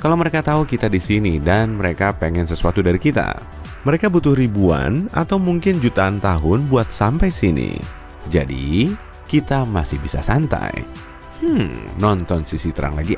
Kalau mereka tahu kita di sini dan mereka pengen sesuatu dari kita, mereka butuh ribuan atau mungkin jutaan tahun buat sampai sini. Jadi, kita masih bisa santai. Nonton sisi terang lagi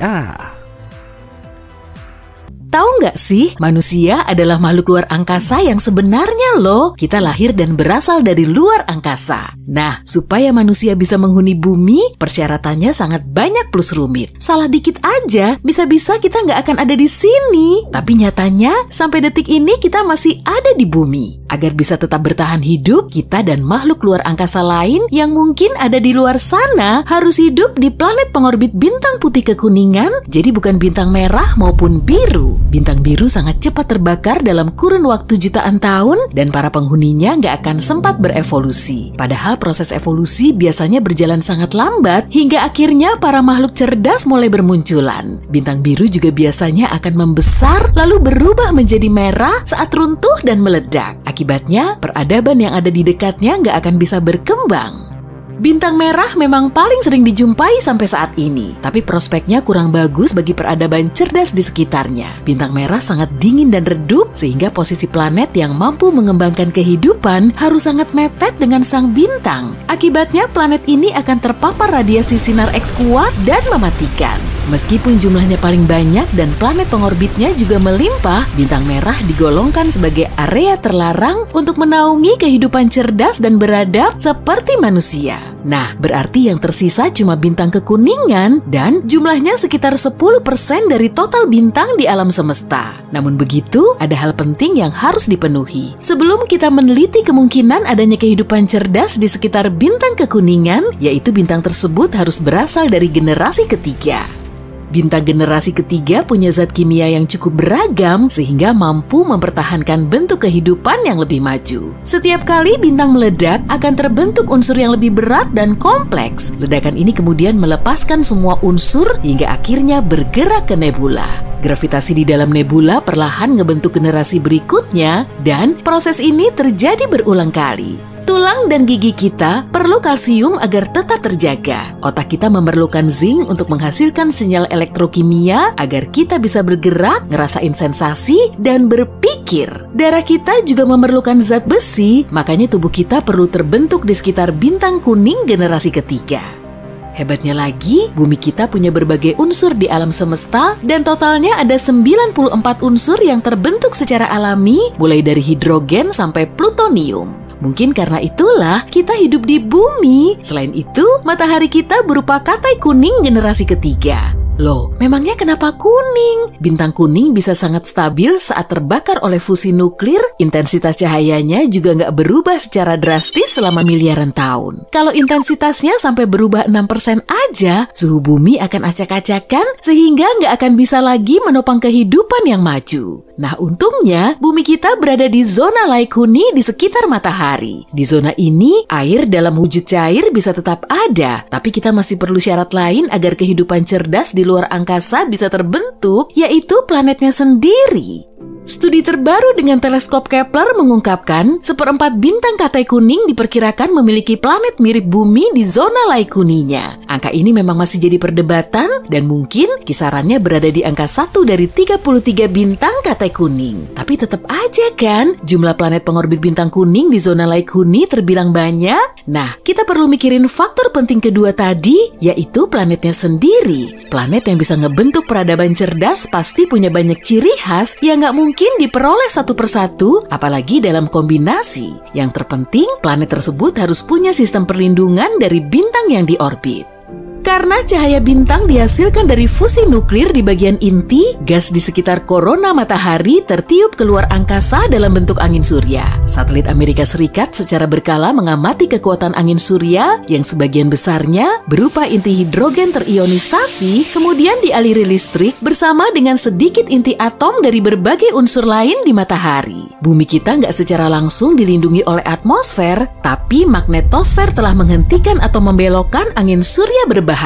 Tahu nggak sih, manusia adalah makhluk luar angkasa yang sebenarnya loh. Kita lahir dan berasal dari luar angkasa. Nah, supaya manusia bisa menghuni bumi, persyaratannya sangat banyak plus rumit. Salah dikit aja, bisa-bisa kita nggak akan ada di sini. Tapi nyatanya, sampai detik ini kita masih ada di bumi. Agar bisa tetap bertahan hidup, kita dan makhluk luar angkasa lain yang mungkin ada di luar sana harus hidup di planet pengorbit bintang putih kekuningan, jadi bukan bintang merah maupun biru. Bintang biru sangat cepat terbakar dalam kurun waktu jutaan tahun dan para penghuninya nggak akan sempat berevolusi. Padahal proses evolusi biasanya berjalan sangat lambat hingga akhirnya para makhluk cerdas mulai bermunculan. Bintang biru juga biasanya akan membesar lalu berubah menjadi merah saat runtuh dan meledak. Akibatnya, peradaban yang ada di dekatnya nggak akan bisa berkembang. Bintang merah memang paling sering dijumpai sampai saat ini, tapi prospeknya kurang bagus bagi peradaban cerdas di sekitarnya. Bintang merah sangat dingin dan redup, sehingga posisi planet yang mampu mengembangkan kehidupan harus sangat mepet dengan sang bintang. Akibatnya, planet ini akan terpapar radiasi sinar X kuat dan mematikan. Meskipun jumlahnya paling banyak dan planet pengorbitnya juga melimpah, bintang merah digolongkan sebagai area terlarang untuk menaungi kehidupan cerdas dan beradab seperti manusia. Nah, berarti yang tersisa cuma bintang kekuningan dan jumlahnya sekitar 10% dari total bintang di alam semesta. Namun begitu, ada hal penting yang harus dipenuhi. Sebelum kita meneliti kemungkinan adanya kehidupan cerdas di sekitar bintang kekuningan, yaitu bintang tersebut harus berasal dari generasi ketiga. Bintang generasi ketiga punya zat kimia yang cukup beragam sehingga mampu mempertahankan bentuk kehidupan yang lebih maju. Setiap kali bintang meledak akan terbentuk unsur yang lebih berat dan kompleks. Ledakan ini kemudian melepaskan semua unsur hingga akhirnya bergerak ke nebula. Gravitasi di dalam nebula perlahan ngebentuk generasi berikutnya dan proses ini terjadi berulang kali. Tulang dan gigi kita perlu kalsium agar tetap terjaga. Otak kita memerlukan zinc untuk menghasilkan sinyal elektrokimia agar kita bisa bergerak, ngerasain sensasi, dan berpikir. Darah kita juga memerlukan zat besi, makanya tubuh kita perlu terbentuk di sekitar bintang kuning generasi ketiga. Hebatnya lagi, bumi kita punya berbagai unsur di alam semesta dan totalnya ada 94 unsur yang terbentuk secara alami, mulai dari hidrogen sampai plutonium. Mungkin karena itulah kita hidup di bumi. Selain itu, matahari kita berupa katai kuning generasi ketiga. Loh, memangnya kenapa kuning? Bintang kuning bisa sangat stabil saat terbakar oleh fusi nuklir. Intensitas cahayanya juga nggak berubah secara drastis selama miliaran tahun. Kalau intensitasnya sampai berubah 6% aja, suhu bumi akan acak-acakan sehingga nggak akan bisa lagi menopang kehidupan yang maju. Nah, untungnya bumi kita berada di zona Laik Huni di sekitar matahari. Di zona ini, air dalam wujud cair bisa tetap ada, tapi kita masih perlu syarat lain agar kehidupan cerdas di luar angkasa bisa terbentuk, yaitu planetnya sendiri. Studi terbaru dengan teleskop Kepler mengungkapkan 1/4 bintang Katai Kuning diperkirakan memiliki planet mirip bumi di zona Laik Huninya. Angka ini memang masih jadi perdebatan dan mungkin kisarannya berada di angka 1 dari 33 bintang Katai Kuning. Tapi tetap aja kan, jumlah planet pengorbit bintang kuning di zona Laik Huni terbilang banyak. Nah, kita perlu mikirin faktor penting kedua tadi, yaitu planetnya sendiri. Planet yang bisa ngebentuk peradaban cerdas pasti punya banyak ciri khas yang nggak mungkin diperoleh satu persatu, apalagi dalam kombinasi. Yang terpenting, planet tersebut harus punya sistem perlindungan dari bintang yang diorbit. Karena cahaya bintang dihasilkan dari fusi nuklir di bagian inti, gas di sekitar korona matahari tertiup keluar angkasa dalam bentuk angin surya. Satelit Amerika Serikat secara berkala mengamati kekuatan angin surya yang sebagian besarnya berupa inti hidrogen terionisasi, kemudian dialiri listrik bersama dengan sedikit inti atom dari berbagai unsur lain di matahari. Bumi kita nggak secara langsung dilindungi oleh atmosfer, tapi magnetosfer telah menghentikan atau membelokkan angin surya berbahaya.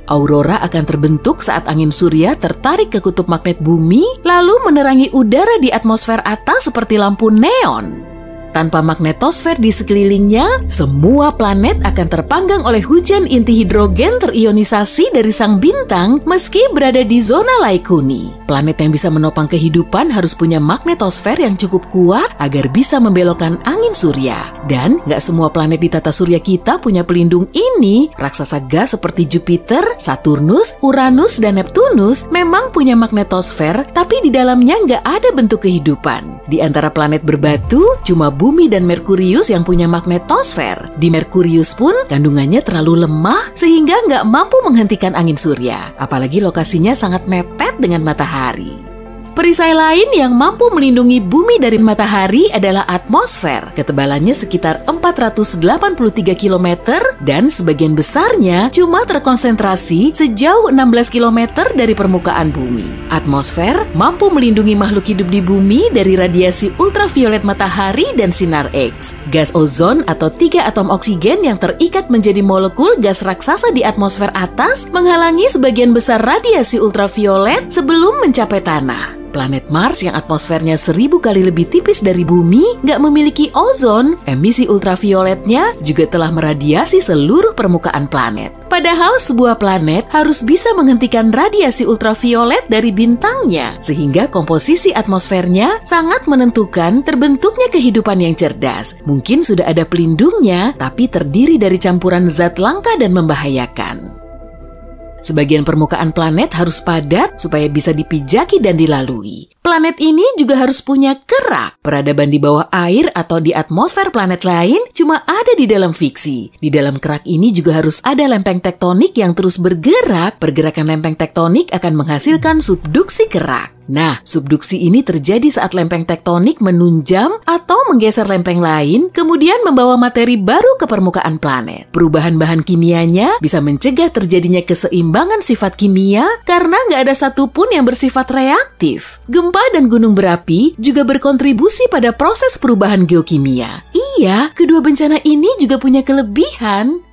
Aurora akan terbentuk saat angin surya tertarik ke kutub magnet bumi, lalu menerangi udara di atmosfer atas seperti lampu neon. Tanpa magnetosfer di sekelilingnya, semua planet akan terpanggang oleh hujan inti hidrogen terionisasi dari sang bintang meski berada di zona Laik Huni. Planet yang bisa menopang kehidupan harus punya magnetosfer yang cukup kuat agar bisa membelokkan angin surya. Dan nggak semua planet di tata surya kita punya pelindung ini. Raksasa gas seperti Jupiter, Saturnus, Uranus, dan Neptunus memang punya magnetosfer, tapi di dalamnya nggak ada bentuk kehidupan. Di antara planet berbatu, cuma Bumi dan Merkurius yang punya magnetosfer. Di Merkurius pun kandungannya terlalu lemah sehingga nggak mampu menghentikan angin surya. Apalagi lokasinya sangat mepet dengan matahari. Perisai lain yang mampu melindungi bumi dari matahari adalah atmosfer. Ketebalannya sekitar 483 km dan sebagian besarnya cuma terkonsentrasi sejauh 16 km dari permukaan bumi. Atmosfer mampu melindungi makhluk hidup di bumi dari radiasi ultraviolet matahari dan sinar X. Gas ozon atau 3 atom oksigen yang terikat menjadi molekul gas raksasa di atmosfer atas menghalangi sebagian besar radiasi ultraviolet sebelum mencapai tanah. Planet Mars yang atmosfernya 1000 kali lebih tipis dari bumi nggak memiliki ozon, emisi ultravioletnya juga telah meradiasi seluruh permukaan planet. Padahal sebuah planet harus bisa menghentikan radiasi ultraviolet dari bintangnya, sehingga komposisi atmosfernya sangat menentukan terbentuknya kehidupan yang cerdas. Mungkin sudah ada pelindungnya, tapi terdiri dari campuran zat langka dan membahayakan. Sebagian permukaan planet harus padat supaya bisa dipijaki dan dilalui. Planet ini juga harus punya kerak. Peradaban di bawah air atau di atmosfer planet lain cuma ada di dalam fiksi. Di dalam kerak ini juga harus ada lempeng tektonik yang terus bergerak. Pergerakan lempeng tektonik akan menghasilkan subduksi kerak. Nah, subduksi ini terjadi saat lempeng tektonik menunjam atau menggeser lempeng lain, kemudian membawa materi baru ke permukaan planet. Perubahan bahan kimianya bisa mencegah terjadinya keseimbangan sifat kimia karena nggak ada satupun yang bersifat reaktif. Gempa dan gunung berapi juga berkontribusi pada proses perubahan geokimia. Iya, kedua bencana ini juga punya kelebihan.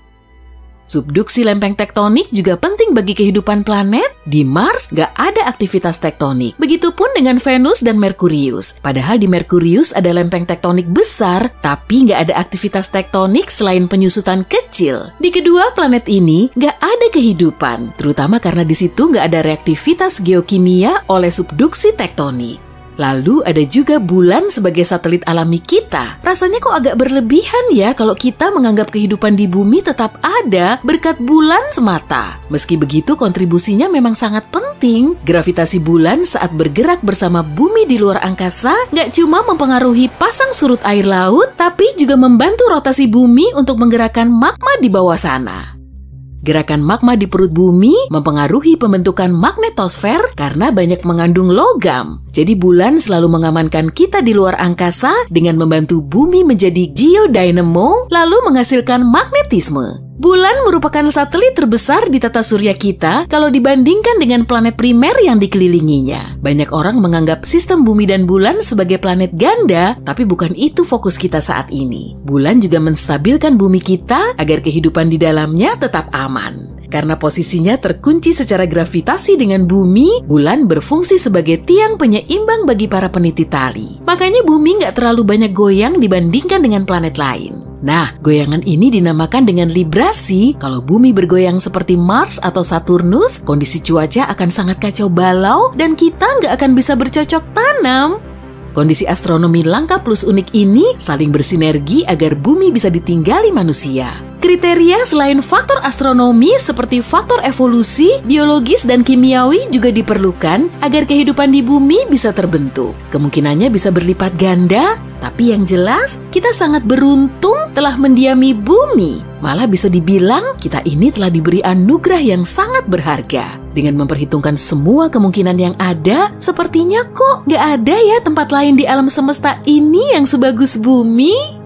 Subduksi lempeng tektonik juga penting bagi kehidupan planet. Di Mars nggak ada aktivitas tektonik. Begitupun dengan Venus dan Merkurius. Padahal di Merkurius ada lempeng tektonik besar, tapi nggak ada aktivitas tektonik selain penyusutan kecil. Di kedua planet ini nggak ada kehidupan, terutama karena di situ nggak ada reaktivitas geokimia oleh subduksi tektonik. Lalu ada juga bulan sebagai satelit alami kita. Rasanya kok agak berlebihan ya kalau kita menganggap kehidupan di bumi tetap ada berkat bulan semata. Meski begitu kontribusinya memang sangat penting. Gravitasi bulan saat bergerak bersama bumi di luar angkasa nggak cuma mempengaruhi pasang surut air laut, tapi juga membantu rotasi bumi untuk menggerakkan magma di bawah sana. Gerakan magma di perut bumi mempengaruhi pembentukan magnetosfer karena banyak mengandung logam. Jadi bulan selalu mengamankan kita di luar angkasa dengan membantu bumi menjadi geodynamo lalu menghasilkan magnetisme. Bulan merupakan satelit terbesar di tata surya kita kalau dibandingkan dengan planet primer yang dikelilinginya. Banyak orang menganggap sistem bumi dan bulan sebagai planet ganda, tapi bukan itu fokus kita saat ini. Bulan juga menstabilkan bumi kita agar kehidupan di dalamnya tetap aman. Karena posisinya terkunci secara gravitasi dengan bumi, bulan berfungsi sebagai tiang penyeimbang bagi para peniti tali. Makanya bumi nggak terlalu banyak goyang dibandingkan dengan planet lain. Nah, goyangan ini dinamakan dengan librasi. Kalau bumi bergoyang seperti Mars atau Saturnus, kondisi cuaca akan sangat kacau balau dan kita nggak akan bisa bercocok tanam. Kondisi astronomi langka plus unik ini saling bersinergi agar bumi bisa ditinggali manusia. Kriteria selain faktor astronomi seperti faktor evolusi, biologis, dan kimiawi juga diperlukan agar kehidupan di bumi bisa terbentuk. Kemungkinannya bisa berlipat ganda, tapi yang jelas kita sangat beruntung telah mendiami bumi. Malah bisa dibilang kita ini telah diberi anugerah yang sangat berharga. Dengan memperhitungkan semua kemungkinan yang ada, sepertinya kok nggak ada ya tempat lain di alam semesta ini yang sebagus bumi.